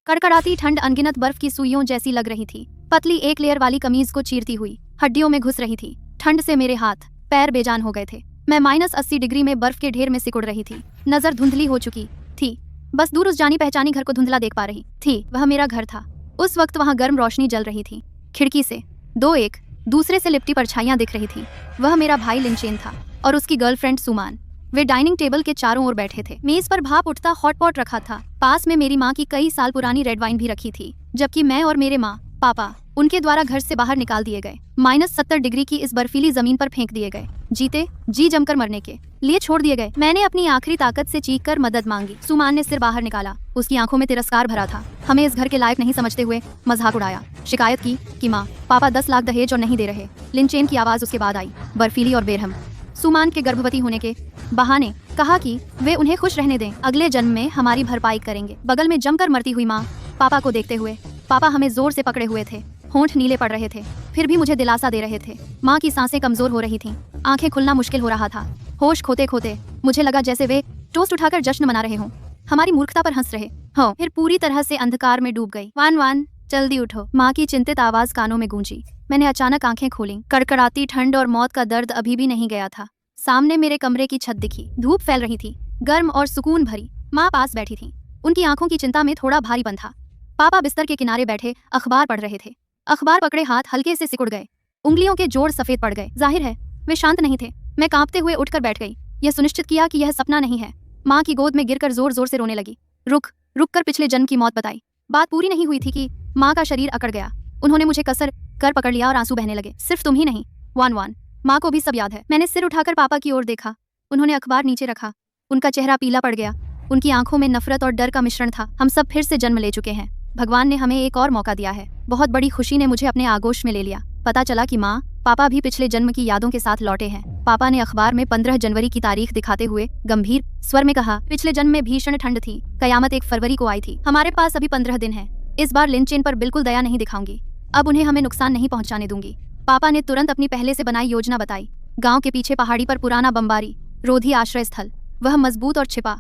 कड़कड़ाती ठंड अनगिनत बर्फ की सुइयों जैसी लग रही थी। पतली एक लेयर वाली कमीज को चीरती हुई हड्डियों में घुस रही थी। ठंड से मेरे हाथ पैर बेजान हो गए थे। मैं -80 डिग्री में बर्फ के ढेर में सिकुड़ रही थी। नजर धुंधली हो चुकी थी, बस दूर उस जानी पहचानी घर को धुंधला देख पा रही थी। वह मेरा घर था। उस वक्त वहाँ गर्म रोशनी जल रही थी। खिड़की से दो एक दूसरे से लिपटी परछाइयां दिख रही थी। वह मेरा भाई लिनचेन था और उसकी गर्लफ्रेंड सुमान। वे डाइनिंग टेबल के चारों ओर बैठे थे। मेज पर भाप उठता हॉट पॉट रखा था। पास में मेरी माँ की कई साल पुरानी रेड वाइन भी रखी थी, जबकि मैं और मेरे माँ पापा उनके द्वारा घर से बाहर निकाल दिए गए। -70 डिग्री की इस बर्फीली जमीन पर फेंक दिए गए। जीते जी जमकर मरने के लिए छोड़ दिए गए। मैंने अपनी आखिरी ताकत से चीख कर मदद मांगी। सुमान ने सिर बाहर निकाला। उसकी आंखों में तिरस्कार भरा था। हमें इस घर के लायक नहीं समझते हुए मजाक उड़ाया। शिकायत की कि माँ पापा 10 लाख दहेज और नहीं दे रहे। लिनचेन की आवाज उसके बाद आई, बर्फीली और बेरहम। सुमान के गर्भवती होने के बहाने कहा कि वे उन्हें खुश रहने दें, अगले जन्म में हमारी भरपाई करेंगे। बगल में जमकर मरती हुई माँ पापा को देखते हुए, पापा हमें जोर से पकड़े हुए थे। होंठ नीले पड़ रहे थे, फिर भी मुझे दिलासा दे रहे थे। माँ की सांसें कमजोर हो रही थीं, आंखें खुलना मुश्किल हो रहा था। होश खोते खोते मुझे लगा जैसे वे टोस्ट उठाकर जश्न मना रहे हों, हमारी मूर्खता पर हंस रहे हो। फिर पूरी तरह से अंधकार में डूब गई। वान वान जल्दी उठो, माँ की चिंतित आवाज कानों में गूंजी। मैंने अचानक आंखें खोलीं। कड़कड़ाती ठंड और मौत का दर्द अभी भी नहीं गया था। सामने मेरे कमरे की छत दिखी। धूप फैल रही थी, गर्म और सुकून भरी। माँ पास बैठी थी, उनकी आंखों की चिंता में थोड़ा भारीपन था। पापा बिस्तर के किनारे बैठे अखबार पढ़ रहे थे। अखबार पकड़े हाथ हल्के से सिकुड़ गए, उंगलियों के जोड़ सफेद पड़ गए। जाहिर है वे शांत नहीं थे। मैं कांपते हुए उठकर बैठ गई। यह सुनिश्चित किया कि यह सपना नहीं है। माँ की गोद में गिरकर जोर जोर से रोने लगी। रुक कर पिछले जन्म की मौत बताई। बात पूरी नहीं हुई थी कि माँ का शरीर अकड़ गया। उन्होंने मुझे कसर कर पकड़ लिया और आंसू बहने लगे। सिर्फ तुम ही नहीं वान वान, माँ को भी सब याद है। मैंने सिर उठाकर पापा की ओर देखा। उन्होंने अखबार नीचे रखा। उनका चेहरा पीला पड़ गया। उनकी आंखों में नफरत और डर का मिश्रण था। हम सब फिर से जन्म ले चुके हैं। भगवान ने हमें एक और मौका दिया है। बहुत बड़ी खुशी ने मुझे अपने आगोश में ले लिया। पता चला कि माँ पापा भी पिछले जन्म की यादों के साथ लौटे हैं। पापा ने अखबार में 15 जनवरी की तारीख दिखाते हुए गंभीर स्वर में कहा, पिछले जन्म में भीषण ठंड थी। कयामत 1 फरवरी को आई थी। हमारे पास अभी 15 दिन है। इस बार लिनचेन पर बिल्कुल दया नहीं दिखाऊंगी। अब उन्हें हमें नुकसान नहीं पहुंचाने दूंगी। पापा ने तुरंत अपनी पहले से बनाई योजना बताई। गाँव के पीछे पहाड़ी पर पुराना बम्बारी रोधी आश्रय स्थल। वह मजबूत और छिपा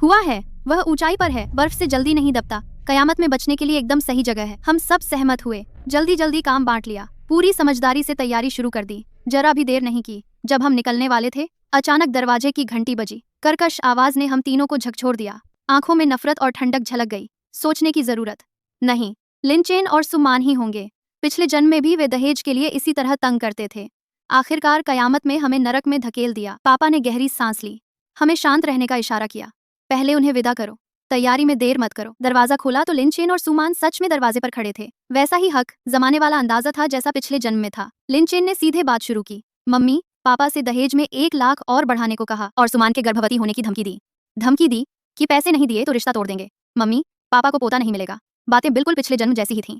हुआ है। वह ऊंचाई पर है, बर्फ से जल्दी नहीं दबता। कयामत में बचने के लिए एकदम सही जगह है। हम सब सहमत हुए। जल्दी काम बांट लिया। पूरी समझदारी से तैयारी शुरू कर दी। जरा भी देर नहीं की। जब हम निकलने वाले थे, अचानक दरवाजे की घंटी बजी। कर्कश आवाज ने हम तीनों को झकझोर दिया। आंखों में नफरत और ठंडक झलक गई। सोचने की जरूरत नहीं, लिनचेन और सुमान ही होंगे। पिछले जन्म में भी वे दहेज के लिए इसी तरह तंग करते थे। आखिरकार कयामत में हमें नरक में धकेल दिया। पापा ने गहरी सांस ली, हमें शांत रहने का इशारा किया। पहले उन्हें विदा करो, तैयारी में देर मत करो। दरवाजा खोला तो लिनचेन और सुमान सच में दरवाजे पर खड़े थे। वैसा ही हक जमाने वाला अंदाजा था जैसा पिछले जन्म में था। लिनचेन ने सीधे बात शुरू की। मम्मी पापा से दहेज में 1 लाख और बढ़ाने को कहा और सुमान के गर्भवती होने की धमकी दी कि पैसे नहीं दिए तो रिश्ता तोड़ देंगे। मम्मी पापा को पोता नहीं मिलेगा। बातें बिल्कुल पिछले जन्म जैसी ही थीं।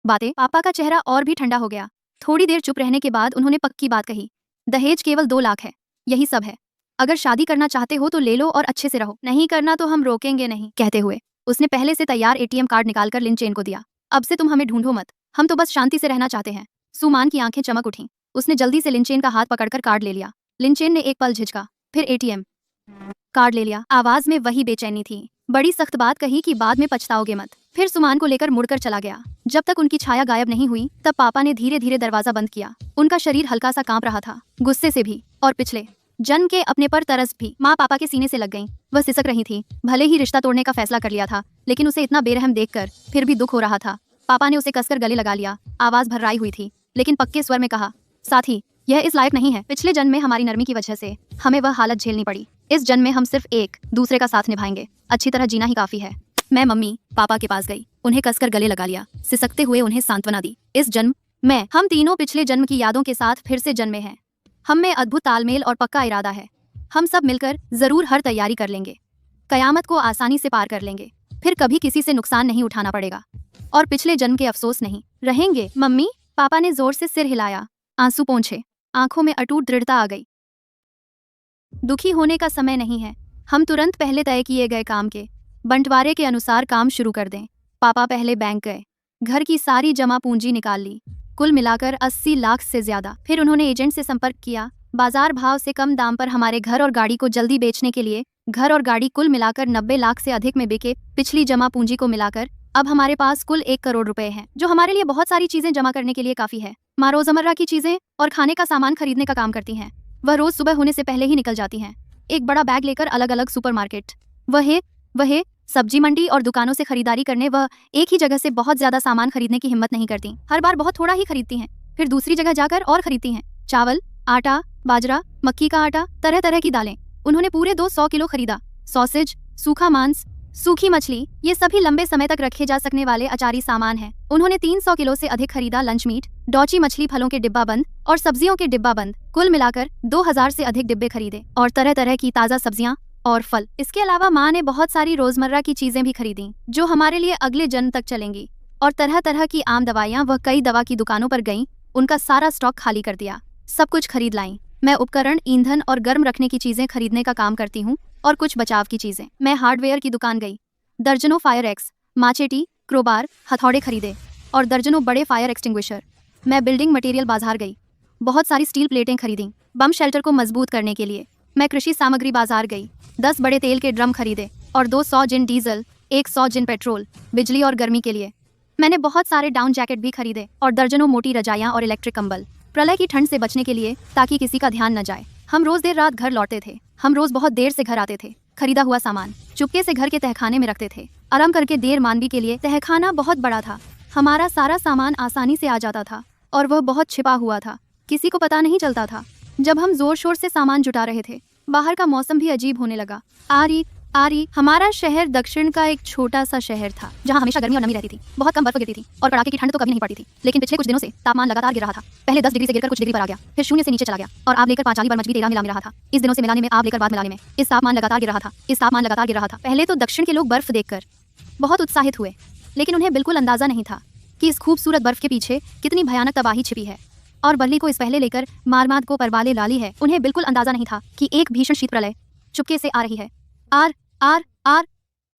बातें पापा का चेहरा और भी ठंडा हो गया। थोड़ी देर चुप रहने के बाद उन्होंने पक्की बात कही, दहेज केवल 2 लाख है, यही सब है। अगर शादी करना चाहते हो तो ले लो और अच्छे से रहो, नहीं करना तो हम रोकेंगे नहीं। कहते हुए उसने पहले से तैयार ATM कार्ड निकालकर लिनचेन को दिया। अब से तुम हमें ढूंढो मत, हम तो बस शांति से रहना चाहते हैं। सुमान की आंखें चमक उठीं। उसने जल्दी से लिनचेन का हाथ पकड़कर कार्ड ले लिया। लिनचेन ने एक पल झिझका, फिर ATM कार्ड ले लिया। आवाज में वही बेचैनी थी। बड़ी सख्त बात कही कि बाद में पछताओगे मत। फिर सुमान को लेकर मुड़कर चला गया। जब तक उनकी छाया गायब नहीं हुई तब पापा ने धीरे धीरे दरवाजा बंद किया। उनका शरीर हल्का सा कांप रहा था, गुस्से से भी और पिछले जन्म के अपने पर तरस भी। माँ पापा के सीने से लग गईं। वह सिसक रही थी। भले ही रिश्ता तोड़ने का फैसला कर लिया था, लेकिन उसे इतना बेरहम देखकर फिर भी दुख हो रहा था। पापा ने उसे कसकर गले लगा लिया। आवाज भर्राई हुई थी, लेकिन पक्के स्वर में कहा, साथी यह इस लायक नहीं है। पिछले जन्म में हमारी नरमी की वजह से हमें वह हालत झेलनी पड़ी। इस जन्म में हम सिर्फ एक दूसरे का साथ निभाएंगे। अच्छी तरह जीना ही काफी है। मैं मम्मी पापा के पास गई, उन्हें कसकर गले लगा लिया, सिसकते हुए उन्हें सांत्वना दी। इस जन्म में हम तीनों पिछले जन्म की यादों के साथ फिर से जन्मे हैं। हम में अद्भुत तालमेल और पक्का इरादा है। हम सब मिलकर जरूर हर तैयारी कर लेंगे। कयामत को आसानी से पार कर लेंगे। फिर कभी किसी से नुकसान नहीं उठाना पड़ेगा और पिछले जन्म के अफसोस नहीं रहेंगे। मम्मी पापा ने जोर से सिर हिलाया। आंसू पोंछे, आंखों में अटूट दृढ़ता आ गई। दुखी होने का समय नहीं है। हम तुरंत पहले तय किए गए काम के बंटवारे के अनुसार काम शुरू कर दें। पापा पहले बैंक गए, घर की सारी जमा पूंजी निकाल ली, कुल मिलाकर 80 लाख से ज्यादा। फिर उन्होंने एजेंट से संपर्क किया। बाजार भाव से कम दाम पर हमारे घर और गाड़ी को जल्दी बेचने के लिए। घर और गाड़ी कुल मिलाकर 90 लाख से अधिक में बिके। पिछली जमा पूंजी को मिलाकर अब हमारे पास कुल 1 करोड़ रुपए हैं, जो हमारे लिए बहुत सारी चीजें जमा करने के लिए काफी है। माँ रोजमर्रा की चीजें और खाने का सामान खरीदने का काम करती हैं। वह रोज सुबह होने से पहले ही निकल जाती हैं, एक बड़ा बैग लेकर अलग अलग सुपरमार्केट, वह सब्जी मंडी और दुकानों से खरीदारी करने। वह एक ही जगह से बहुत ज्यादा सामान खरीदने की हिम्मत नहीं करती, हर बार बहुत थोड़ा ही खरीदती हैं, फिर दूसरी जगह जाकर और खरीदती हैं। चावल, आटा, बाजरा, मक्की का आटा, तरह तरह की दालें। उन्होंने पूरे 200 किलो खरीदा। सॉसेज, सूखा मांस, सूखी मछली, ये सभी लंबे समय तक रखे जा सकने वाले अचारी सामान हैं। उन्होंने 300 किलो से अधिक खरीदा लंच मीट, डॉची मछली, फलों के डिब्बा बंद और सब्जियों के डिब्बा बंद। कुल मिलाकर 2000 से अधिक डिब्बे खरीदे और तरह तरह की ताज़ा सब्जियां और फल। इसके अलावा माँ ने बहुत सारी रोजमर्रा की चीजें भी खरीदी, जो हमारे लिए अगले जन्म तक चलेंगी। और तरह तरह की आम दवाइयाँ। वह कई दवा की दुकानों पर गईं, उनका सारा स्टॉक खाली कर दिया, सब कुछ खरीद लाई। मैं उपकरण, ईंधन और गर्म रखने की चीजें खरीदने का काम करती हूँ और कुछ बचाव की चीजें। मैं हार्डवेयर की दुकान गई, दर्जनों फायर एक्स, माचेटी, क्रोबार, हथौड़े खरीदे और दर्जनों बड़े फायर एक्सटिंग्विशर। मैं बिल्डिंग मटेरियल बाजार गई, बहुत सारी स्टील प्लेटें खरीदी बम शेल्टर को मजबूत करने के लिए। मैं कृषि सामग्री बाजार गई, 10 बड़े तेल के ड्रम खरीदे और 200 जिन डीजल, 100 जिन पेट्रोल, बिजली और गर्मी के लिए। मैंने बहुत सारे डाउन जैकेट भी खरीदे और दर्जनों मोटी रजाइयाँ और इलेक्ट्रिक कंबल, प्रलय की ठंड से बचने के लिए, ताकि किसी का ध्यान न जाए। हम रोज देर रात घर लौटते थे, हम रोज बहुत देर से घर आते थे। खरीदा हुआ सामान चुपके से घर के तहखाने में रखते थे, आराम करके देर मानवी के लिए। तहखाना बहुत बड़ा था, हमारा सारा सामान आसानी से आ जाता था और वह बहुत छिपा हुआ था, किसी को पता नहीं चलता था। जब हम जोर शोर से सामान जुटा रहे थे, बाहर का मौसम भी अजीब होने लगा। आरी हमारा शहर दक्षिण का एक छोटा सा शहर था, जहाँ हमेशा गर्मी और नमी रहती थी, बहुत कम बर्फ गिरती थी और कड़ाके की ठंड तो कभी नहीं पड़ती थी। लेकिन पिछले कुछ दिनों से तापमान लगातार गिर रहा था। पहले 10 डिग्री से गिरकर कुछ डिग्री पर आ गया, फिर 0 से नीचे चला गया और आब लेकर 45 बार मच भी तेला मिला रहा था। इस दिनों से मिलाने में, आब लेकर बाद मिलाने में, इस तापमान लगातार गिर रहा था। पहले तो दक्षिण के लोग बर्फ देखकर बहुत उत्साहित हुए, लेकिन उन्हें बिल्कुल अंदाजा नहीं था कि इस खूबसूरत बर्फ के पीछे कितनी भयानक तबाही छिपी है। और बल्ली को इस पहले लेकर मारमाद को परवाले लाली है। उन्हें बिल्कुल अंदाजा नहीं था कि एक भीषण शीत प्रलय चुपके से आ रही है। आर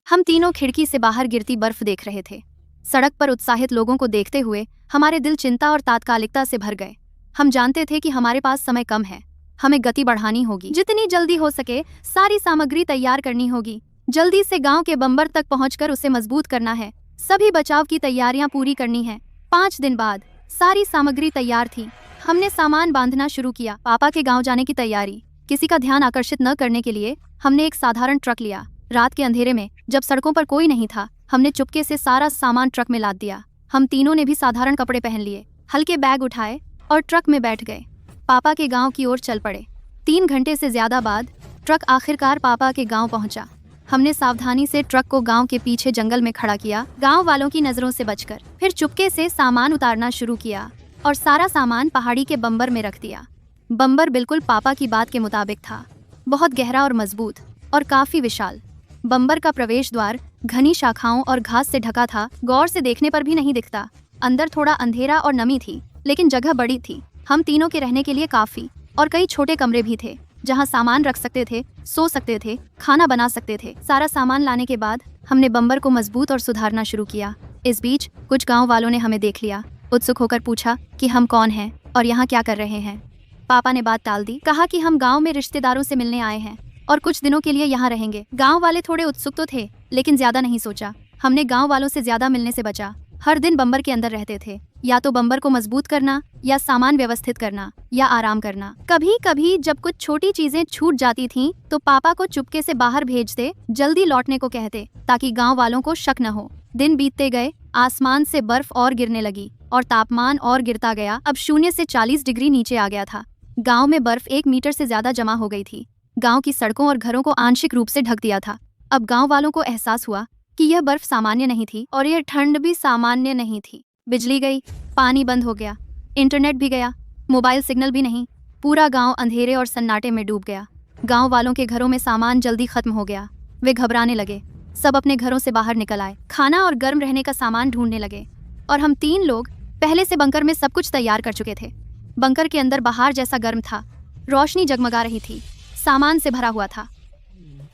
हम तीनों खिड़की से बाहर गिरती बर्फ देख रहे थे। सड़क पर उत्साहित लोगों को देखते हुए हमारे दिल चिंता और तात्कालिकता से भर गए। हम जानते थे कि हमारे पास समय कम है, हमें गति बढ़ानी होगी, जितनी जल्दी हो सके सारी सामग्री तैयार करनी होगी। जल्दी से गांव के बम्बर तक पहुंचकर उसे मजबूत करना है, सभी बचाव की तैयारियां पूरी करनी है। 5 दिन बाद सारी सामग्री तैयार थी। हमने सामान बांधना शुरू किया। पापा के गांव जाने की तैयारी। किसी का ध्यान आकर्षित न करने के लिए हमने एक साधारण ट्रक लिया। रात के अंधेरे में, जब सड़कों पर कोई नहीं था, हमने चुपके से सारा सामान ट्रक में लाद दिया। हम तीनों ने भी साधारण कपड़े पहन लिए, हल्के बैग उठाए और ट्रक में बैठ गए। पापा के गांव की ओर चल पड़े। 3 घंटे से ज्यादा बाद ट्रक आखिरकार पापा के गांव पहुंचा। हमने सावधानी से ट्रक को गांव के पीछे जंगल में खड़ा किया, गांव वालों की नजरों से बचकर। फिर चुपके से सामान उतारना शुरू किया और सारा सामान पहाड़ी के बम्बर में रख दिया। बम्बर बिल्कुल पापा की बात के मुताबिक था, बहुत गहरा और मजबूत और काफी विशाल। बम्बर का प्रवेश द्वार घनी शाखाओं और घास से ढका था, गौर से देखने पर भी नहीं दिखता। अंदर थोड़ा अंधेरा और नमी थी, लेकिन जगह बड़ी थी, हम तीनों के रहने के लिए काफी। और कई छोटे कमरे भी थे, जहां सामान रख सकते थे, सो सकते थे, खाना बना सकते थे। सारा सामान लाने के बाद हमने बम्बर को मजबूत और सुधारना शुरू किया। इस बीच कुछ गाँव वालों ने हमें देख लिया, उत्सुक होकर पूछा कि हम कौन हैं और यहाँ क्या कर रहे हैं। पापा ने बात टाल दी, कहा कि हम गाँव में रिश्तेदारों से मिलने आए हैं और कुछ दिनों के लिए यहाँ रहेंगे। गांव वाले थोड़े उत्सुक तो थे, लेकिन ज्यादा नहीं सोचा। हमने गांव वालों से ज्यादा मिलने से बचा। हर दिन बम्बर के अंदर रहते थे, या तो बम्बर को मजबूत करना, या सामान व्यवस्थित करना, या आराम करना। कभी कभी जब कुछ छोटी चीजें छूट जाती थीं, तो पापा को चुपके से बाहर भेजते, जल्दी लौटने को कहते, ताकि गाँव वालों को शक न हो। दिन बीतते गए, आसमान से बर्फ और गिरने लगी और तापमान और गिरता गया। अब 0 से 40 डिग्री नीचे आ गया था। गाँव में बर्फ 1 मीटर से ज्यादा जमा हो गई थी। गांव की सड़कों और घरों को आंशिक रूप से ढक दिया था। अब गांव वालों को एहसास हुआ कि यह बर्फ सामान्य नहीं थी और यह ठंड भी सामान्य नहीं थी। बिजली गई, पानी बंद हो गया, इंटरनेट भी गया, मोबाइल सिग्नल भी नहीं। पूरा गांव अंधेरे और सन्नाटे में डूब गया। गांव वालों के घरों में सामान जल्दी खत्म हो गया। वे घबराने लगे, सब अपने घरों से बाहर निकल आए, खाना और गर्म रहने का सामान ढूंढने लगे। और हम 3 लोग पहले से बंकर में सब कुछ तैयार कर चुके थे। बंकर के अंदर बाहर जैसा गर्म था, रोशनी जगमगा रही थी, सामान से भरा हुआ था।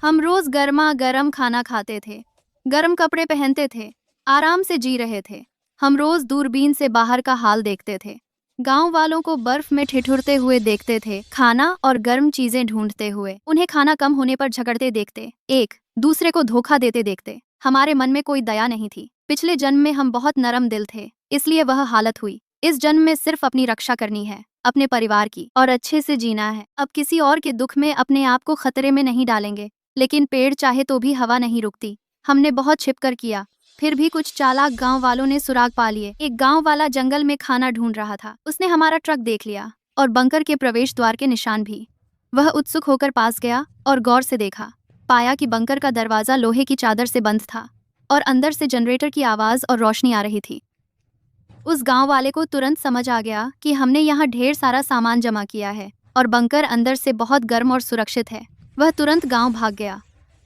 हम रोज गर्मा गर्म खाना खाते थे, गर्म कपड़े पहनते थे, आराम से जी रहे थे। हम रोज दूरबीन से बाहर का हाल देखते थे, गांव वालों को बर्फ में ठिठुरते हुए देखते थे, खाना और गर्म चीजें ढूंढते हुए। उन्हें खाना कम होने पर झगड़ते देखते, एक दूसरे को धोखा देते देखते। हमारे मन में कोई दया नहीं थी, पिछले जन्म में हम बहुत नरम दिल थे, इसलिए वह हालत हुई। इस जन्म में सिर्फ अपनी रक्षा करनी है, अपने परिवार की, और अच्छे से जीना है। अब किसी और के दुख में अपने आप को खतरे में नहीं डालेंगे। लेकिन पेड़ चाहे तो भी हवा नहीं रुकती। हमने बहुत छिपकर किया, फिर भी कुछ चालाक गांव वालों ने सुराग पा लिए। एक गांव वाला जंगल में खाना ढूंढ रहा था। उसने हमारा ट्रक देख लिया और बंकर के प्रवेश द्वार के निशान भी। वह उत्सुक होकर पास गया और गौर से देखा। पाया कि बंकर का दरवाजा लोहे की चादर से बंद था और अंदर से जनरेटर की आवाज और रोशनी आ रही थी। उस गांव वाले को तुरंत समझ आ गया कि हमने यहाँ ढेर सारा सामान जमा किया है और बंकर अंदर से बहुत गर्म और सुरक्षित है। वह तुरंत गांव भाग गया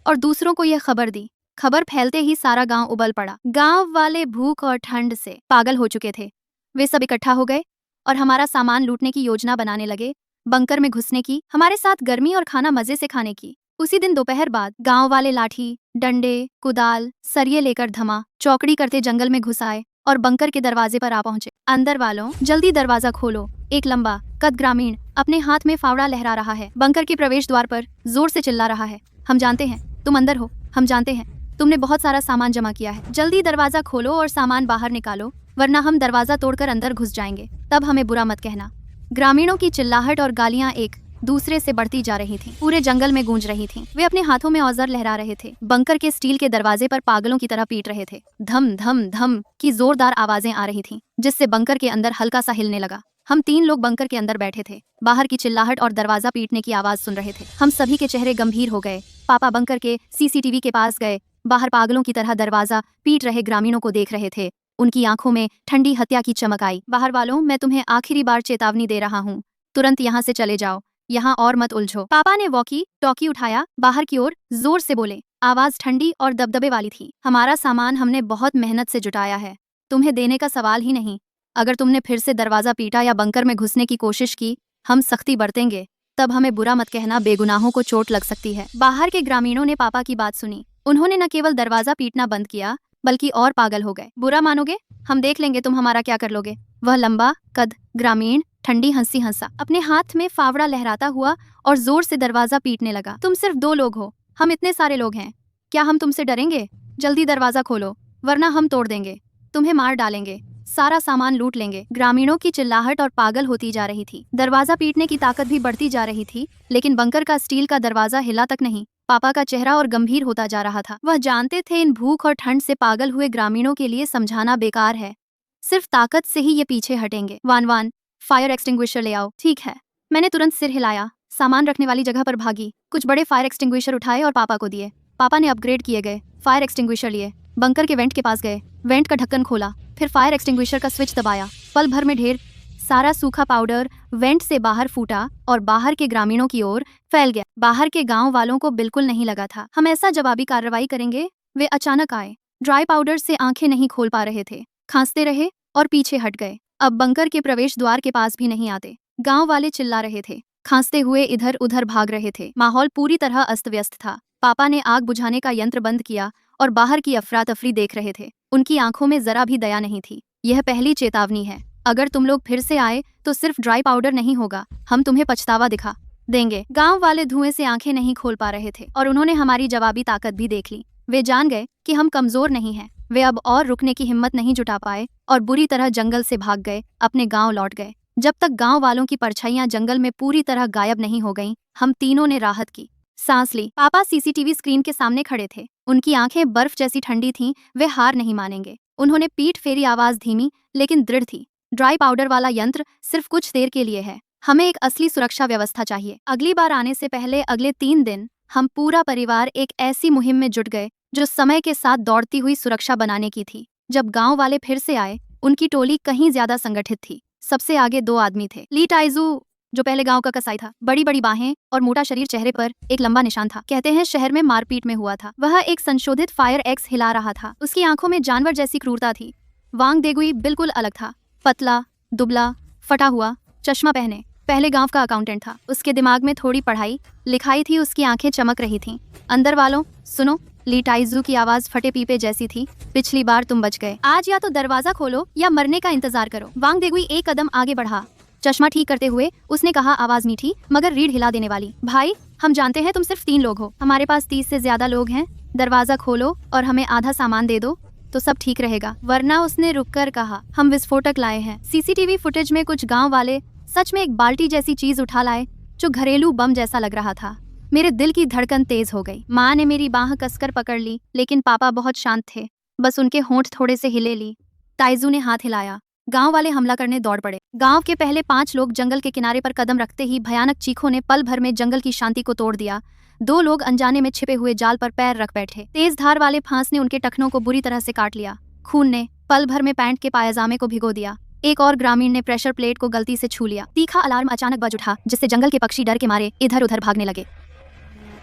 और दूसरों को यह खबर दी। खबर फैलते ही सारा गांव उबल पड़ा। गांव वाले भूख और ठंड से पागल हो चुके थे। वे सब इकट्ठा हो गए और हमारा सामान लूटने की योजना बनाने लगे, बंकर में घुसने की, हमारे साथ गर्मी और खाना मजे से खाने की। उसी दिन दोपहर बाद गांव वाले लाठी, डंडे, कुदाल, सरिये लेकर धमा चौकड़ी करते जंगल में घुस आए और बंकर के दरवाजे पर आ पहुंचे। अंदर वालों, जल्दी दरवाजा खोलो। एक लंबा कद ग्रामीण अपने हाथ में फावड़ा लहरा रहा है, बंकर के प्रवेश द्वार पर जोर से चिल्ला रहा है। हम जानते हैं तुम अंदर हो, हम जानते हैं तुमने बहुत सारा सामान जमा किया है। जल्दी दरवाजा खोलो और सामान बाहर निकालो, वरना हम दरवाजा तोड़कर अंदर घुस जाएंगे। तब हमें बुरा मत कहना। ग्रामीणों की चिल्लाहट और गालियां एक दूसरे से बढ़ती जा रही थीं, पूरे जंगल में गूंज रही थीं। वे अपने हाथों में औजार लहरा रहे थे, बंकर के स्टील के दरवाजे पर पागलों की तरह पीट रहे थे। धम धम धम की जोरदार आवाजें आ रही थीं, जिससे बंकर के अंदर हल्का सा हिलने लगा। हम 3 लोग बंकर के अंदर बैठे थे, बाहर की चिल्लाहट और दरवाजा पीटने की आवाज सुन रहे थे। हम सभी के चेहरे गंभीर हो गए। पापा बंकर के सीसीटीवी के पास गए। बाहर पागलों की तरह दरवाजा पीट रहे ग्रामीणों को देख रहे थे। उनकी आंखों में ठंडी हत्या की चमक आई। बाहर वालों, मैं तुम्हें आखिरी बार चेतावनी दे रहा हूँ, तुरंत यहाँ से चले जाओ, यहाँ और मत उलझो। पापा ने वॉकी टॉकी उठाया, बाहर की ओर जोर से बोले। आवाज ठंडी और दबदबे वाली थी। हमारा सामान हमने बहुत मेहनत से जुटाया है, तुम्हें देने का सवाल ही नहीं। अगर तुमने फिर से दरवाजा पीटा या बंकर में घुसने की कोशिश की, हम सख्ती बरतेंगे। तब हमें बुरा मत कहना, बेगुनाहों को चोट लग सकती है। बाहर के ग्रामीणों ने पापा की बात सुनी। उन्होंने न केवल दरवाजा पीटना बंद किया, बल्कि और पागल हो गए। बुरा मानोगे? हम देख लेंगे तुम हमारा क्या कर लोगे। वह लंबा कद ग्रामीण ठंडी हंसी हंसा, अपने हाथ में फावड़ा लहराता हुआ और जोर से दरवाजा पीटने लगा। तुम सिर्फ 2 लोग हो, हम इतने सारे लोग हैं, क्या हम तुमसे डरेंगे? जल्दी दरवाजा खोलो, वरना हम तोड़ देंगे, तुम्हें मार डालेंगे, सारा सामान लूट लेंगे। ग्रामीणों की चिल्लाहट और पागल होती जा रही थी। दरवाजा पीटने की ताकत भी बढ़ती जा रही थी, लेकिन बंकर का स्टील का दरवाजा हिला तक नहीं। पापा का चेहरा और गंभीर होता जा रहा था। वह जानते थे इन भूख और ठंड से पागल हुए ग्रामीणों के लिए समझाना बेकार है, सिर्फ ताकत से ही ये पीछे हटेंगे। वान फायर एक्सटिंग्विशर ले आओ। ठीक है। मैंने तुरंत सिर हिलाया, सामान रखने वाली जगह पर भागी, कुछ बड़े फायर एक्सटिंग्विशर उठाए और पापा को दिए। पापा ने अपग्रेड किए गए फायर एक्सटिंग्विशर लिए, बंकर के वेंट के पास गए, वेंट का ढक्कन खोला, फिर फायर एक्सटिंग्विशर का स्विच दबाया। पल भर में ढेर सारा सूखा पाउडर वेंट से बाहर फूटा और बाहर के ग्रामीणों की ओर फैल गया। बाहर के गांव वालों को बिल्कुल नहीं लगा था हम ऐसा जवाबी कार्रवाई करेंगे। वे अचानक आए, ड्राई पाउडर से आंखें नहीं खोल पा रहे थे, खांसते रहे और पीछे हट गए। अब बंकर के प्रवेश द्वार के पास भी नहीं आते। गांव वाले चिल्ला रहे थे, खांसते हुए इधर उधर भाग रहे थे। माहौल पूरी तरह अस्त व्यस्त था। पापा ने आग बुझाने का यंत्र बंद किया और बाहर की अफरा तफरी देख रहे थे। उनकी आंखों में जरा भी दया नहीं थी। यह पहली चेतावनी है, अगर तुम लोग फिर से आए तो सिर्फ ड्राई पाउडर नहीं होगा, हम तुम्हें पछतावा दिखा देंगे। गांव वाले धुएं से आंखें नहीं खोल पा रहे थे और उन्होंने हमारी जवाबी ताकत भी देख ली। वे जान गए कि हम कमजोर नहीं हैं। वे अब और रुकने की हिम्मत नहीं जुटा पाए और बुरी तरह जंगल से भाग गए, अपने गांव लौट गए। जब तक गांव वालों की परछाइयां जंगल में पूरी तरह गायब नहीं हो गईं, हम तीनों ने राहत की सांस ली। पापा सीसीटीवी स्क्रीन के सामने खड़े थे, उनकी आंखें बर्फ जैसी ठंडी थीं। वे हार नहीं मानेंगे। उन्होंने पीठ फेरी, आवाज धीमी लेकिन दृढ़ थी। ड्राई पाउडर वाला यंत्र सिर्फ कुछ देर के लिए है, हमें एक असली सुरक्षा व्यवस्था चाहिए। अगली बार आने से पहले अगले 3 दिन हम पूरा परिवार एक ऐसी मुहिम में जुट गए जो समय के साथ दौड़ती हुई सुरक्षा बनाने की थी। जब गांव वाले फिर से आए, उनकी टोली कहीं ज्यादा संगठित थी। सबसे आगे 2 आदमी थे। ली टाइजू, जो पहले गांव का कसाई था, बड़ी बड़ी बाहें और मोटा शरीर, चेहरे पर एक लंबा निशान था। कहते हैं शहर में मारपीट में हुआ था। वह एक संशोधित फायर एक्स हिला रहा था, उसकी आंखों में जानवर जैसी क्रूरता थी। वांग देगुई बिल्कुल अलग था, पतला, दुबला, फटा हुआ, चश्मा पहने, पहले गांव का अकाउंटेंट था। उसके दिमाग में थोड़ी पढ़ाई लिखाई थी, उसकी आंखें चमक रही थीं। अंदर वालों सुनो, ली टाइजू की आवाज फटे पीपे जैसी थी। पिछली बार तुम बच गए, आज या तो दरवाजा खोलो या मरने का इंतजार करो। वांग देगुई एक कदम आगे बढ़ा, चश्मा ठीक करते हुए उसने कहा, आवाज मीठी मगर रीढ़ हिला देने वाली, भाई हम जानते हैं तुम सिर्फ 3 लोग हो, हमारे पास 30 से ज्यादा लोग हैं। दरवाजा खोलो और हमें आधा सामान दे दो, तो सब ठीक रहेगा, वरना उसने रुककर कहा, हम विस्फोटक लाए हैं। सीसीटीवी फुटेज में कुछ गांव वाले सच में एक बाल्टी जैसी चीज उठा लाए जो घरेलू बम जैसा लग रहा था। मेरे दिल की धड़कन तेज हो गई। माँ ने मेरी बाह कसकर पकड़ ली, लेकिन पापा बहुत शांत थे, बस उनके होंठ थोड़े से हिले ली। ताइजू ने हाथ हिलाया। गांव वाले हमला करने दौड़ पड़े। गांव के पहले 5 लोग जंगल के किनारे पर कदम रखते ही भयानक चीखों ने पल भर में जंगल की शांति को तोड़ दिया। 2 लोग अनजाने में छिपे हुए जाल पर पैर रख बैठे। तेज धार वाले फांस ने उनके टखनों को बुरी तरह से काट लिया। खून ने पल भर में पैंट के पायजामे को भिगो दिया। एक और ग्रामीण ने प्रेशर प्लेट को गलती से छू लिया। तीखा अलार्म अचानक बज उठा, जिससे जंगल के पक्षी डर के मारे इधर उधर भागने लगे।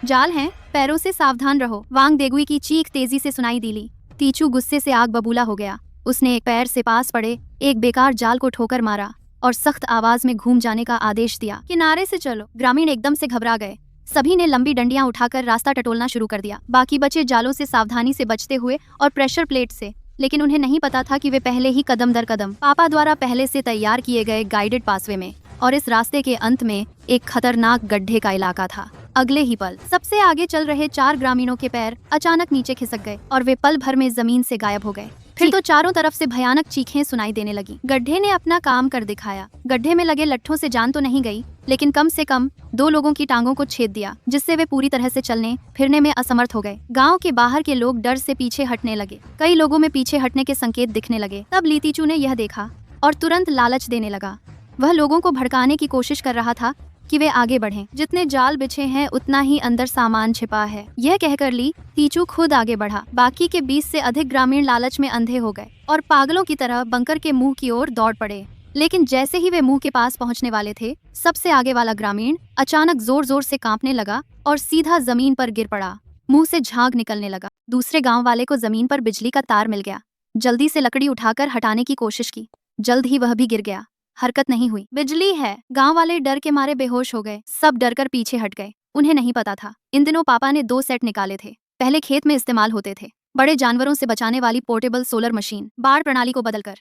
जाल हैं, पैरों से सावधान रहो। वांग देगुई की चीख तेजी से सुनाई दी। तीचू गुस्से से आग बबूला हो गया। उसने एक पैर से पास पड़े एक बेकार जाल को ठोकर मारा और सख्त आवाज में घूम जाने का आदेश दिया। किनारे से चलो। ग्रामीण एकदम से घबरा गए। सभी ने लंबी डंडियां उठाकर रास्ता टटोलना शुरू कर दिया। बाकी बचे जालों से सावधानी से बचते हुए और प्रेशर प्लेट से, लेकिन उन्हें नहीं पता था कि वे पहले ही कदम दर कदम पापा द्वारा पहले से तैयार किए गए गाइडेड पासवे में, और इस रास्ते के अंत में एक खतरनाक गड्ढे का इलाका था। अगले ही पल सबसे आगे चल रहे 4 ग्रामीणों के पैर अचानक नीचे खिसक गए और वे पल भर में जमीन से गायब हो गए। फिर तो चारों तरफ से भयानक चीखें सुनाई देने लगी। गड्ढे ने अपना काम कर दिखाया। गड्ढे में लगे लट्ठों से जान तो नहीं गई, लेकिन कम से कम 2 लोगों की टांगों को छेद दिया, जिससे वे पूरी तरह से चलने फिरने में असमर्थ हो गए। गांव के बाहर के लोग डर से पीछे हटने लगे। कई लोगों में पीछे हटने के संकेत दिखने लगे। तब लीतीचू ने यह देखा और तुरंत लालच देने लगा। वह लोगों को भड़काने की कोशिश कर रहा था कि वे आगे बढ़ें। जितने जाल बिछे हैं उतना ही अंदर सामान छिपा है, यह कहकर ली तीचू खुद आगे बढ़ा। बाकी के 20 से अधिक ग्रामीण लालच में अंधे हो गए और पागलों की तरह बंकर के मुंह की ओर दौड़ पड़े। लेकिन जैसे ही वे मुंह के पास पहुंचने वाले थे, सबसे आगे वाला ग्रामीण अचानक जोर जोर से कांपने लगा और सीधा जमीन पर गिर पड़ा। मुंह से झाग निकलने लगा। दूसरे गाँव वाले को जमीन पर बिजली का तार मिल गया। जल्दी से लकड़ी उठाकर हटाने की कोशिश की। जल्द ही वह भी गिर गया। हरकत नहीं हुई। बिजली है। गांव वाले डर के मारे बेहोश हो गए। सब डरकर पीछे हट गए। उन्हें नहीं पता था इन दिनों पापा ने 2 सेट निकाले थे। पहले खेत में इस्तेमाल होते थे, बड़े जानवरों से बचाने वाली पोर्टेबल सोलर मशीन। बाढ़ प्रणाली को बदलकर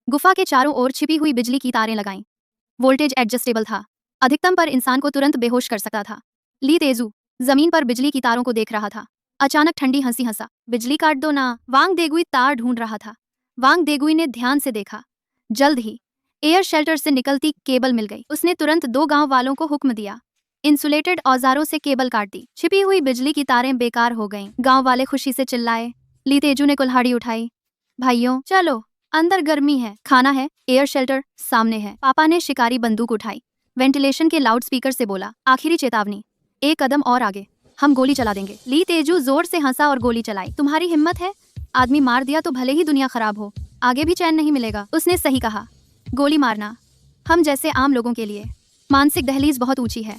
गुफा के चारों ओर छिपी हुई बिजली की तारें लगाईं। वोल्टेज एडजस्टेबल था, अधिकतम पर इंसान को तुरंत बेहोश कर सकता था। ली तेजू जमीन पर बिजली की तारों को देख रहा था। अचानक ठंडी हंसी हंसा। बिजली काट दो ना। वांग देगुई तार ढूंढ रहा था। वांग देगुई ने ध्यान से देखा। जल्द ही एयर शेल्टर से निकलती केबल मिल गई। उसने तुरंत 2 गांव वालों को हुक्म दिया। इंसुलेटेड औजारों से केबल काट दी। छिपी हुई बिजली की तारें बेकार हो गईं। गांव वाले खुशी से चिल्लाए। ली तेजू ने कुल्हाड़ी उठाई। भाइयों चलो, अंदर गर्मी है, खाना है, एयर शेल्टर सामने है। पापा ने शिकारी बंदूक उठाई। वेंटिलेशन के लाउडस्पीकर से बोला, आखिरी चेतावनी, 1 कदम और आगे, हम गोली चला देंगे। ली तेजू जोर से हंसा और गोली चलाई। तुम्हारी हिम्मत है? आदमी मार दिया तो भले ही दुनिया खराब हो, आगे भी चैन नहीं मिलेगा। उसने सही कहा। गोली मारना हम जैसे आम लोगों के लिए मानसिक दहलीज बहुत ऊंची है,